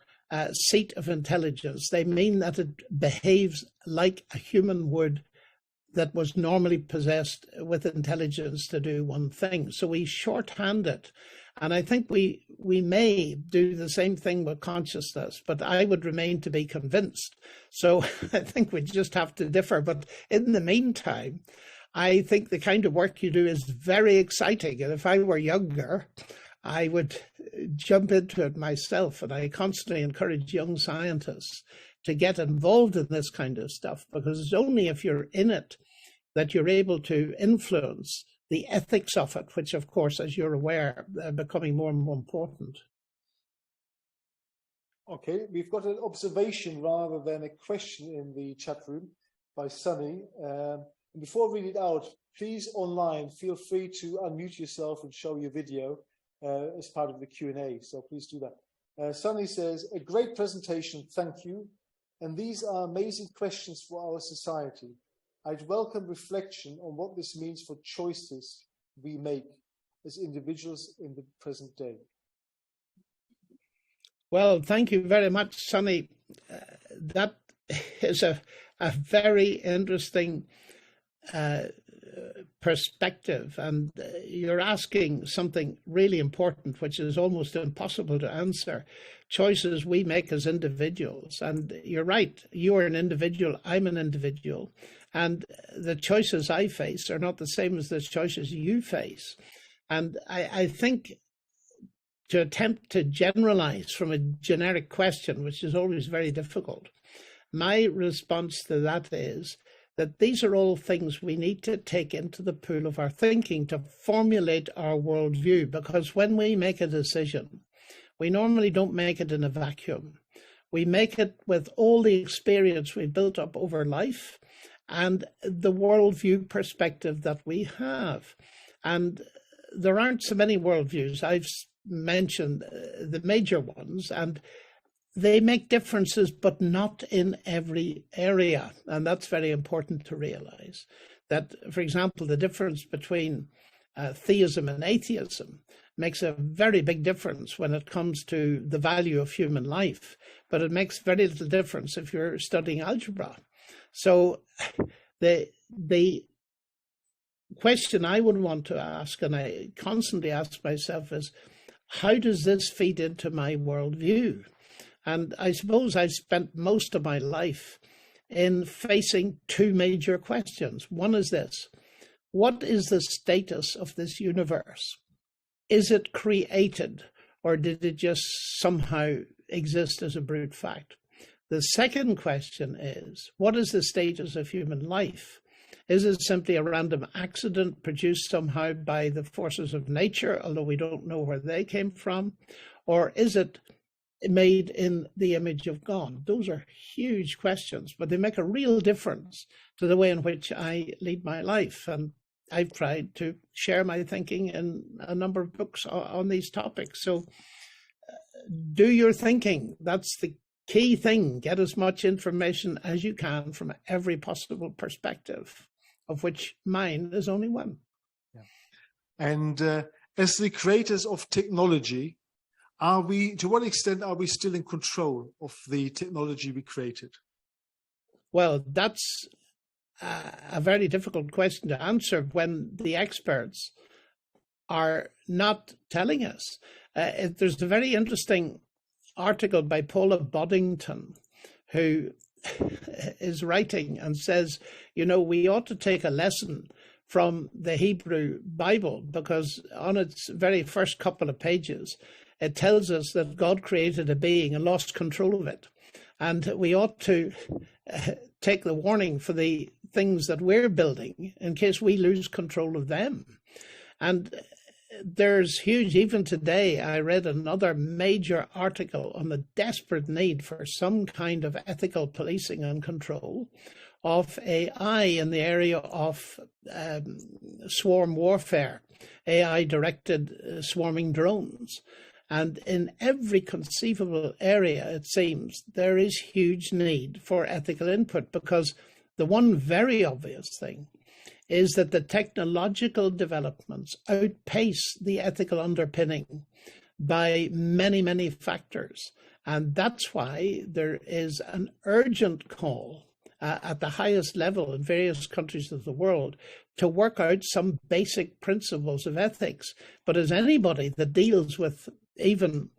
seat of intelligence. They mean that it behaves like a human would that was normally possessed with intelligence to do one thing. So we shorthand it. And I think we may do the same thing with consciousness, but I would remain to be convinced. So I think we just have to differ. But in the meantime, I think the kind of work you do is very exciting. And if I were younger, I would jump into it myself. And I constantly encourage young scientists to get involved in this kind of stuff, because it's only if you're in it that you're able to influence the ethics of it, which, of course, as you're aware, are becoming more and more important. Okay, we've got an observation rather than a question in the chat room by Sunny. Before I read it out, please online, feel free to unmute yourself and show your video as part of the Q&A. So please do that. Sunny says, a great presentation, thank you. And these are amazing questions for our society. I'd welcome reflection on what this means for choices we make as individuals in the present day. Well, thank you very much, Sunny. That is a very interesting perspective, and you're asking something really important, which is almost impossible to answer. Choices we make as individuals, and you're right, you're an individual, I'm an individual, and the choices I face are not the same as the choices you face. And I think to attempt to generalize from a generic question, which is always very difficult, my response to that is that these are all things we need to take into the pool of our thinking to formulate our worldview, because when we make a decision, we normally don't make it in a vacuum. We make it with all the experience we've built up over life and the worldview perspective that we have. And there aren't so many worldviews. I've mentioned the major ones, and they make differences, but not in every area. And that's very important to realize that, for example, the difference between theism and atheism makes a very big difference when it comes to the value of human life, but it makes very little difference if you're studying algebra. So the question I would want to ask, and I constantly ask myself, is how does this feed into my worldview? And I suppose I've spent most of my life in facing two major questions. One is this: what is the status of this universe? Is it created, or did it just somehow exist as a brute fact? The second question is, what is the status of human life? Is it simply a random accident produced somehow by the forces of nature, although we don't know where they came from? Or is it made in the image of God? Those are huge questions, but they make a real difference to the way in which I lead my life. And I've tried to share my thinking in a number of books on these topics. So do your thinking. That's the key thing. Get as much information as you can from every possible perspective, of which mine is only one. Yeah. And as the creators of technology, to what extent are we still in control of the technology we created? Well, that's a very difficult question to answer when the experts are not telling us. There's a very interesting article by Paula Boddington, who is writing and says, you know, we ought to take a lesson from the Hebrew Bible, because on its very first couple of pages, it tells us that God created a being and lost control of it. And we ought to take the warning for the things that we're building in case we lose control of them. And there's huge, even today, I read another major article on the desperate need for some kind of ethical policing and control of AI in the area of swarm warfare, AI-directed swarming drones. And in every conceivable area, it seems, there is huge need for ethical input, because the one very obvious thing is that the technological developments outpace the ethical underpinning by many, many factors. And that's why there is an urgent call at the highest level in various countries of the world to work out some basic principles of ethics. But as anybody that deals with even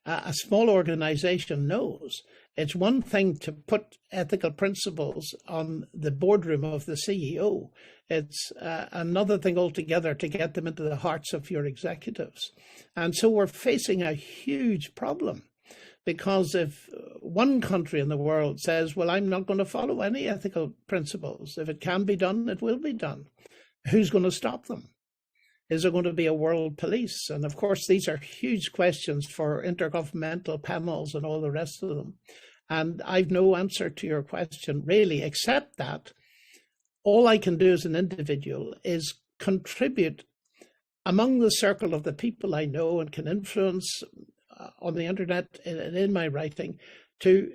a small organization knows, it's one thing to put ethical principles on the boardroom of the CEO. It's another thing altogether to get them into the hearts of your executives. And so we're facing a huge problem, because if one country in the world says, well, I'm not going to follow any ethical principles, if it can be done, it will be done, who's going to stop them? Is there going to be a world police? And of course, these are huge questions for intergovernmental panels and all the rest of them. And I've no answer to your question, really, except that all I can do as an individual is contribute among the circle of the people I know and can influence on the internet and in my writing, to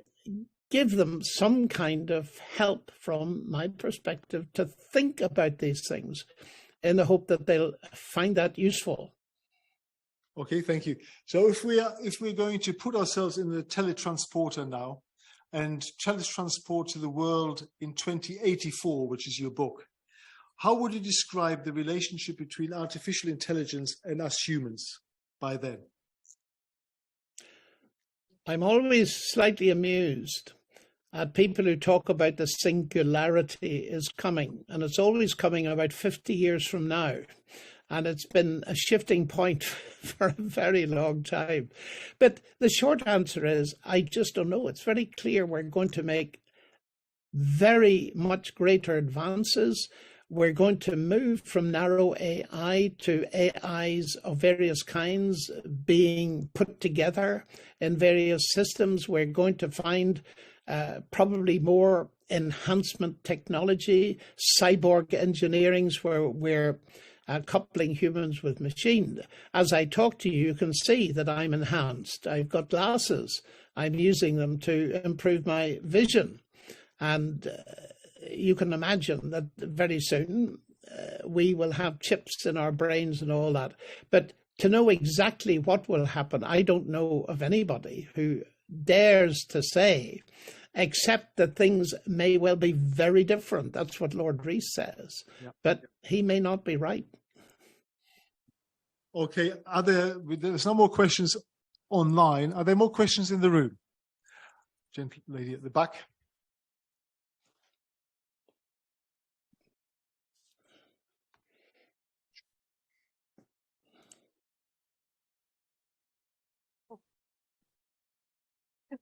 give them some kind of help from my perspective to think about these things, in the hope that they'll find that useful. Okay, thank you. So if we're going to put ourselves in the teletransporter now and teletransport to the world in 2084, which is your book, how would you describe the relationship between artificial intelligence and us humans by then? I'm always slightly amused at people who talk about the singularity is coming, and it's always coming about 50 years from now. And it's been a shifting point for a very long time. But the short answer is, I just don't know. It's very clear we're going to make very much greater advances. We're going to move from narrow AI to AIs of various kinds being put together in various systems. We're going to find probably more enhancement technology, cyborg engineerings, where we're coupling humans with machine. As I talk to you, you can see that I'm enhanced. I've got glasses. I'm using them to improve my vision. And you can imagine that very soon we will have chips in our brains and all that. But to know exactly what will happen, I don't know of anybody who dares to say, except that things may well be very different. That's what Lord Rees says. Yeah. But he may not be right. Okay, there's no more questions online. Are there more questions in the room? Gentle lady at the back.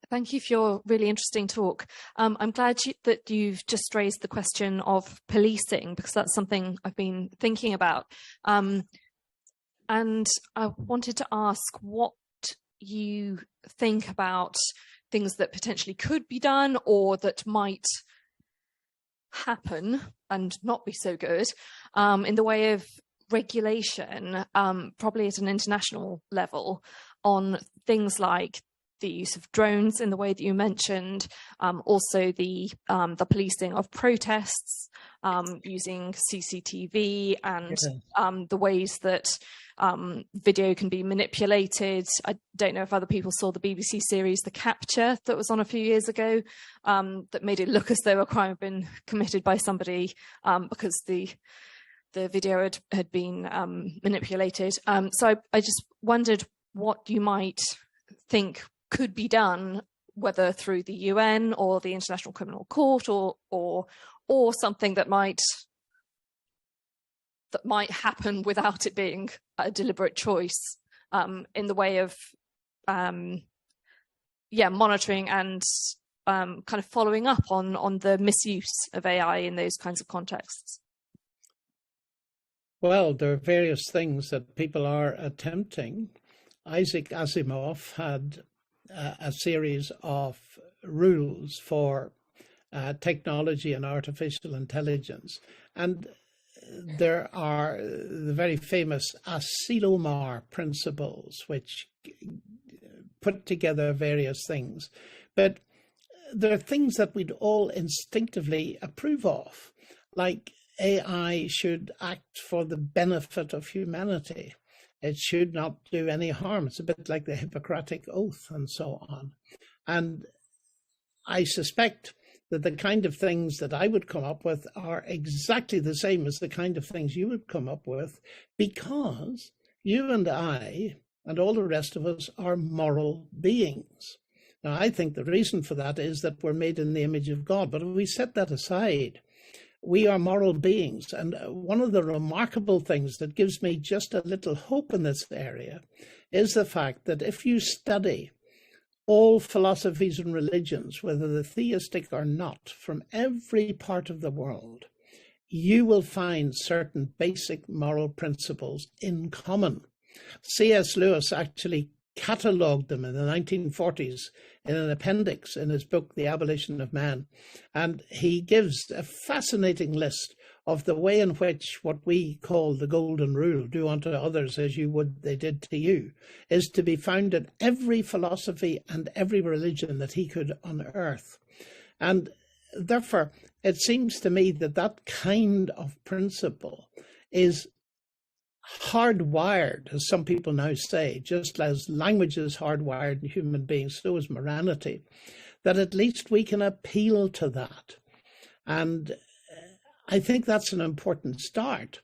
Thank you for your really interesting talk. I'm glad that you've just raised the question of policing, because that's something I've been thinking about. And I wanted to ask what you think about things that potentially could be done or that might happen and not be so good in the way of regulation, probably at an international level, on things like the use of drones in the way that you mentioned, also the policing of protests, using CCTV, and the ways that video can be manipulated. I don't know if other people saw the BBC series The Capture that was on a few years ago, that made it look as though a crime had been committed by somebody because the video had been manipulated. So I just wondered what you might think could be done, whether through the UN or the International Criminal Court, or something that might happen without it being a deliberate choice, in the way of monitoring and kind of following up on the misuse of AI in those kinds of contexts. Well, there are various things that people are attempting. Isaac Asimov had a series of rules for technology and artificial intelligence. And there are the very famous Asilomar principles, which put together various things. But there are things that we'd all instinctively approve of, like AI should act for the benefit of humanity. It should not do any harm. It's a bit like the Hippocratic Oath and so on. And I suspect that the kind of things that I would come up with are exactly the same as the kind of things you would come up with, because you and I and all the rest of us are moral beings. Now, I think the reason for that is that we're made in the image of God. But if we set that aside, we are moral beings. And one of the remarkable things that gives me just a little hope in this area is the fact that if you study all philosophies and religions, whether they're theistic or not, from every part of the world, you will find certain basic moral principles in common. C.S. Lewis actually catalogued them in the 1940s in an appendix in his book, The Abolition of Man. And he gives a fascinating list of the way in which what we call the golden rule, do unto others as you would they did to you, is to be found in every philosophy and every religion that he could unearth. And therefore, it seems to me that that kind of principle is hardwired, as some people now say, just as language is hardwired in human beings, so is morality, that at least we can appeal to that. And I think that's an important start.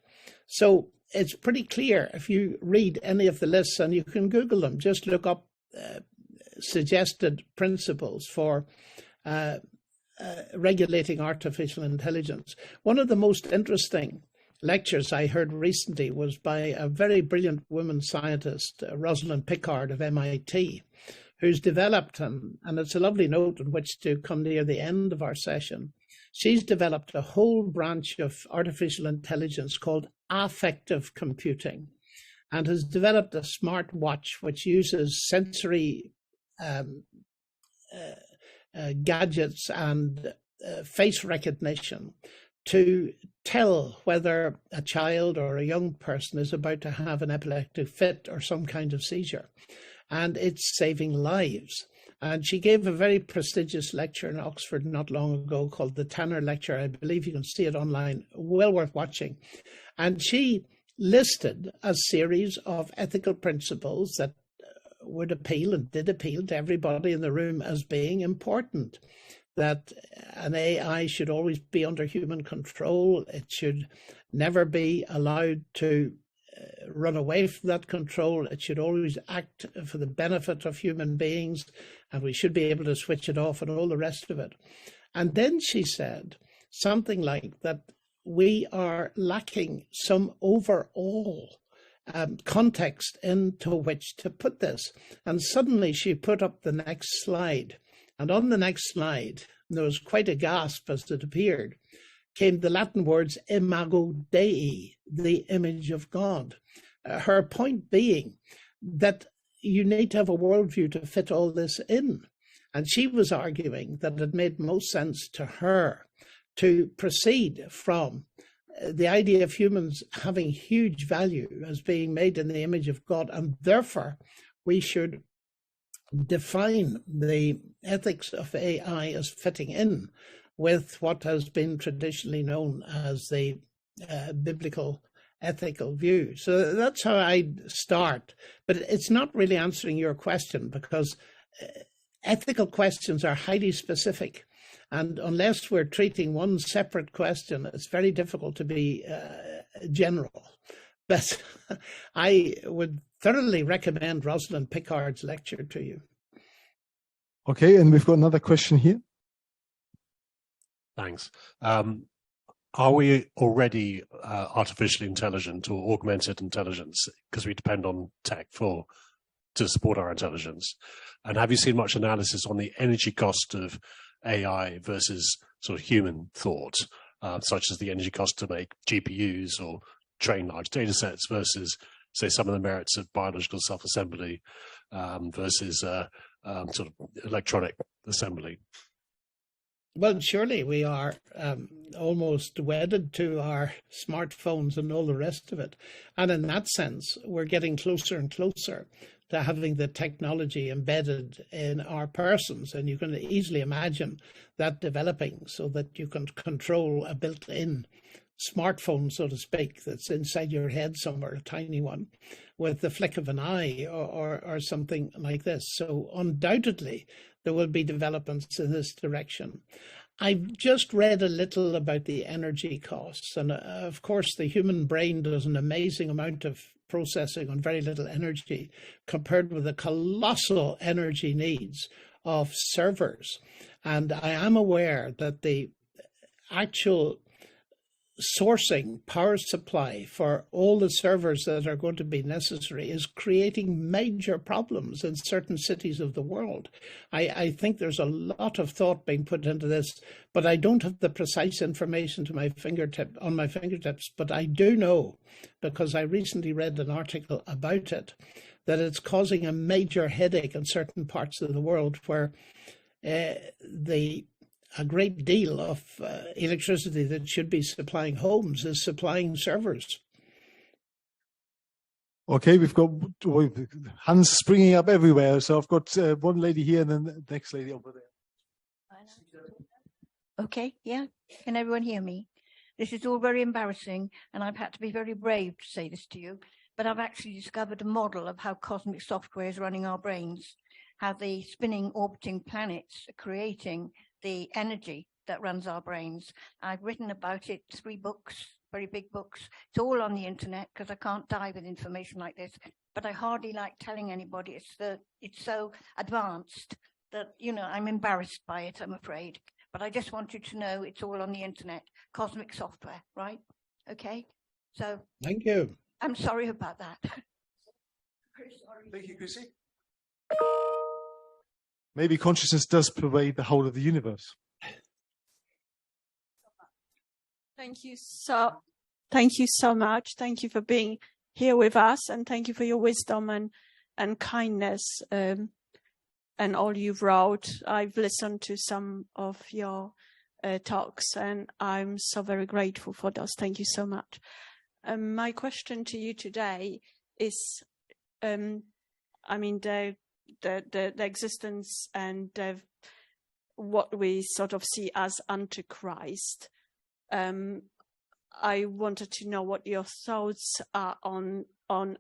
So it's pretty clear if you read any of the lists, and you can Google them, just look up suggested principles for regulating artificial intelligence. One of the most interesting lectures I heard recently was by a very brilliant woman scientist, Rosalind Picard of MIT, who's developed, and it's a lovely note on which to come near the end of our session, she's developed a whole branch of artificial intelligence called affective computing, and has developed a smart watch which uses sensory gadgets and face recognition to tell whether a child or a young person is about to have an epileptic fit or some kind of seizure. And it's saving lives. And she gave a very prestigious lecture in Oxford not long ago called the Tanner Lecture. I believe you can see it online, well worth watching. And she listed a series of ethical principles that would appeal and did appeal to everybody in the room as being important. That an AI should always be under human control. It should never be allowed to run away from that control. It should always act for the benefit of human beings, and we should be able to switch it off and all the rest of it. And then she said something like that we are lacking some overall context into which to put this. And suddenly she put up the next slide. And on the next slide, there was quite a gasp as it appeared, came the Latin words imago Dei, the image of God. Her point being that you need to have a worldview to fit all this in. And she was arguing that it made most sense to her to proceed from the idea of humans having huge value as being made in the image of God, and therefore we should define the ethics of AI as fitting in with what has been traditionally known as the biblical ethical view. So that's how I'd start. But it's not really answering your question, because ethical questions are highly specific. And unless we're treating one separate question, it's very difficult to be general. But I would thoroughly recommend Rosalind Picard's lecture to you. Okay, and we've got another question here. Thanks. Are we already artificially intelligent or augmented intelligence, because we depend on tech to support our intelligence? And have you seen much analysis on the energy cost of AI versus sort of human thought, such as the energy cost to make GPUs or train large data sets versus, say, some of the merits of biological self-assembly versus sort of electronic assembly? Well, surely we are almost wedded to our smartphones and all the rest of it. And in that sense, we're getting closer and closer to having the technology embedded in our persons. And you can easily imagine that developing so that you can control a built-in smartphone, so to speak, that's inside your head somewhere, a tiny one, with the flick of an eye or something like this. So undoubtedly, there will be developments in this direction. I've just read a little about the energy costs. And of course, the human brain does an amazing amount of processing on very little energy compared with the colossal energy needs of servers. And I am aware that the actual sourcing power supply for all the servers that are going to be necessary is creating major problems in certain cities of the world. I think there's a lot of thought being put into this, but I don't have the precise information on my fingertips. But I do know, because I recently read an article about it, that it's causing a major headache in certain parts of the world where a great deal of electricity that should be supplying homes is supplying servers. Okay, we've got hands springing up everywhere. So I've got one lady here and then the next lady over there. Okay, yeah. Can everyone hear me? This is all very embarrassing, and I've had to be very brave to say this to you, but I've actually discovered a model of how cosmic software is running our brains, how the spinning, orbiting planets are creating the energy that runs our brains. I've written about it, 3 books, very big books. It's all on the internet because I can't die with information like this, but I hardly like telling anybody. It's so advanced that, you know, I'm embarrassed by it, I'm afraid. But I just want you to know it's all on the internet, cosmic software, right? Okay, so. Thank you. I'm sorry about that. Thank you, Chrissy. Maybe consciousness does pervade the whole of the universe. Thank you so much. Thank you for being here with us, and thank you for your wisdom and kindness and all you've wrote. I've listened to some of your talks, and I'm so very grateful for those. Thank you so much. My question to you today is, the existence and what we sort of see as Antichrist. I wanted to know what your thoughts are on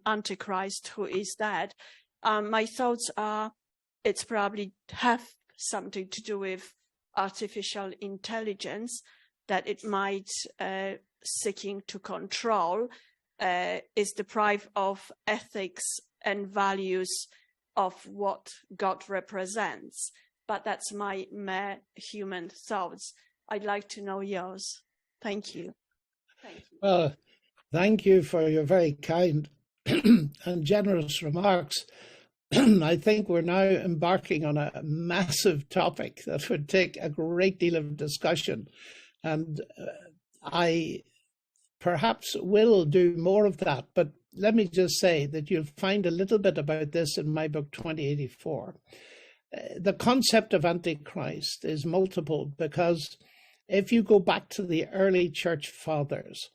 Antichrist, who is that. My thoughts are it's probably have something to do with artificial intelligence, that it might seeking to control, is deprived of ethics and values of what God represents. But that's my mere human thoughts. I'd like to know yours. Thank you. Thank you. Well, thank you for your very kind and generous remarks. I think we're now embarking on a massive topic that would take a great deal of discussion. And I perhaps will do more of that. But let me just say that you'll find a little bit about this in my book, 2084. The concept of Antichrist is multiple, because if you go back to the early church fathers,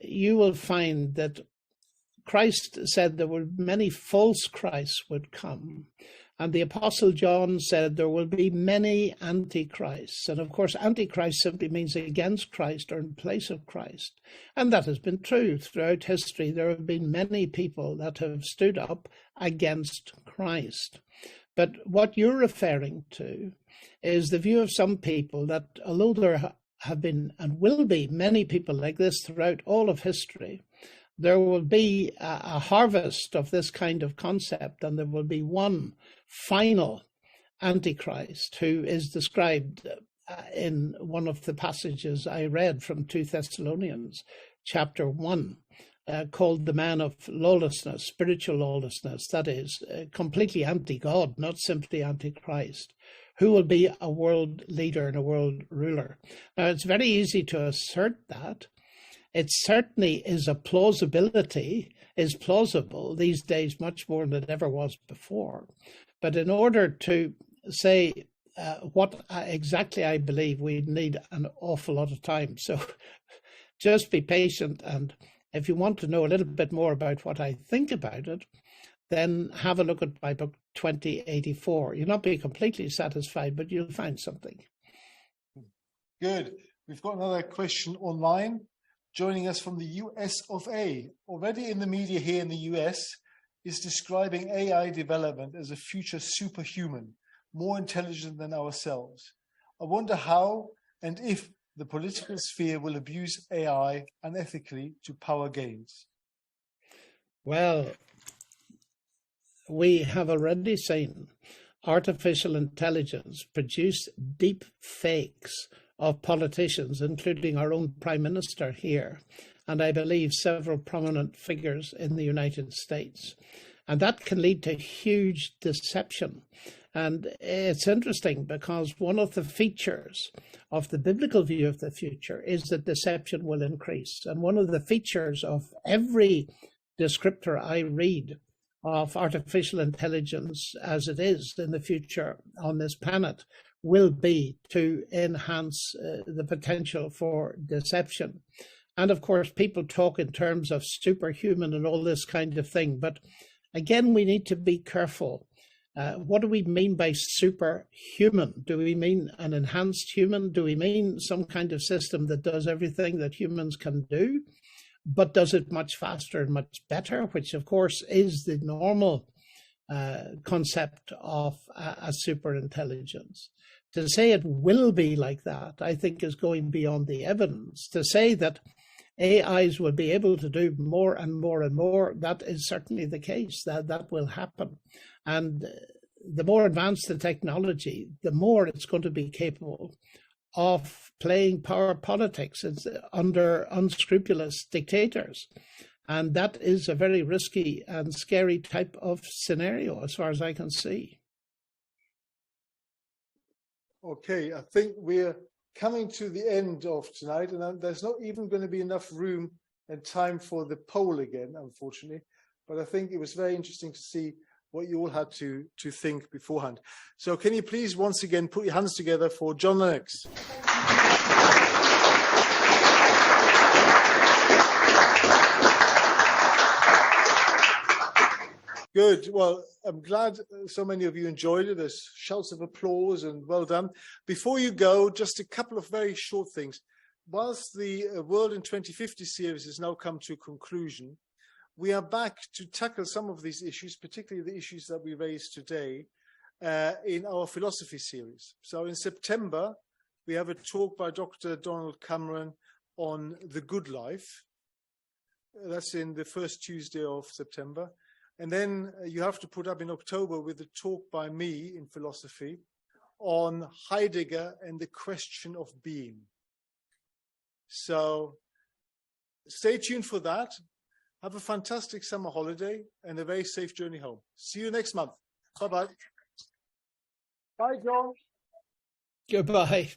you will find that Christ said there were many false Christs would come. And the Apostle John said there will be many antichrists. And of course, antichrist simply means against Christ or in place of Christ. And that has been true throughout history. There have been many people that have stood up against Christ. But what you're referring to is the view of some people that although there have been and will be many people like this throughout all of history, there will be a harvest of this kind of concept, and there will be one final Antichrist who is described in one of the passages I read from 2 Thessalonians chapter 1, called the man of lawlessness, spiritual lawlessness, that is, completely anti-God, not simply anti-Christ, who will be a world leader and a world ruler. Now, it's very easy to assert that. It certainly is is plausible these days, much more than it ever was before. But in order to say what exactly I believe, we need an awful lot of time. So just be patient. And if you want to know a little bit more about what I think about it, then have a look at my book, 2084. You'll not be completely satisfied, but you'll find something. Good. We've got another question online. Joining us from the US of A, already in the media here in the US, is describing AI development as a future superhuman, more intelligent than ourselves. I wonder how and if the political sphere will abuse AI unethically to power gains. Well, we have already seen artificial intelligence produce deep fakes of politicians, including our own Prime Minister here, and I believe several prominent figures in the United States. And that can lead to huge deception. And it's interesting because one of the features of the biblical view of the future is that deception will increase. And one of the features of every descriptor I read of artificial intelligence as it is in the future on this planet will be to enhance the potential for deception. And of course, people talk in terms of superhuman and all this kind of thing. But again, we need to be careful. What do we mean by superhuman? Do we mean an enhanced human? Do we mean some kind of system that does everything that humans can do, but does it much faster and much better, which of course is the normal concept of a super intelligence? To say it will be like that, I think, is going beyond the evidence. To say that AIs will be able to do more and more and more, that is certainly the case, that will happen. And the more advanced the technology, the more it's going to be capable of playing power politics under unscrupulous dictators. And that is a very risky and scary type of scenario, as far as I can see. Okay, I think we're coming to the end of tonight, and there's not even going to be enough room and time for the poll again, unfortunately. But I think it was very interesting to see what you all had to think beforehand. So can you please once again put your hands together for John Lennox? Good. Well, I'm glad so many of you enjoyed it. There's shouts of applause and well done. Before you go, just a couple of very short things. Whilst the World in 2050 series has now come to a conclusion, we are back to tackle some of these issues, particularly the issues that we raised today, in our philosophy series. So in September, we have a talk by Dr. Donald Cameron on the good life. That's in the first Tuesday of September. And then you have to put up in October with a talk by me in philosophy on Heidegger and the question of being. So stay tuned for that. Have a fantastic summer holiday and a very safe journey home. See you next month. Bye-bye. Bye, John. Goodbye.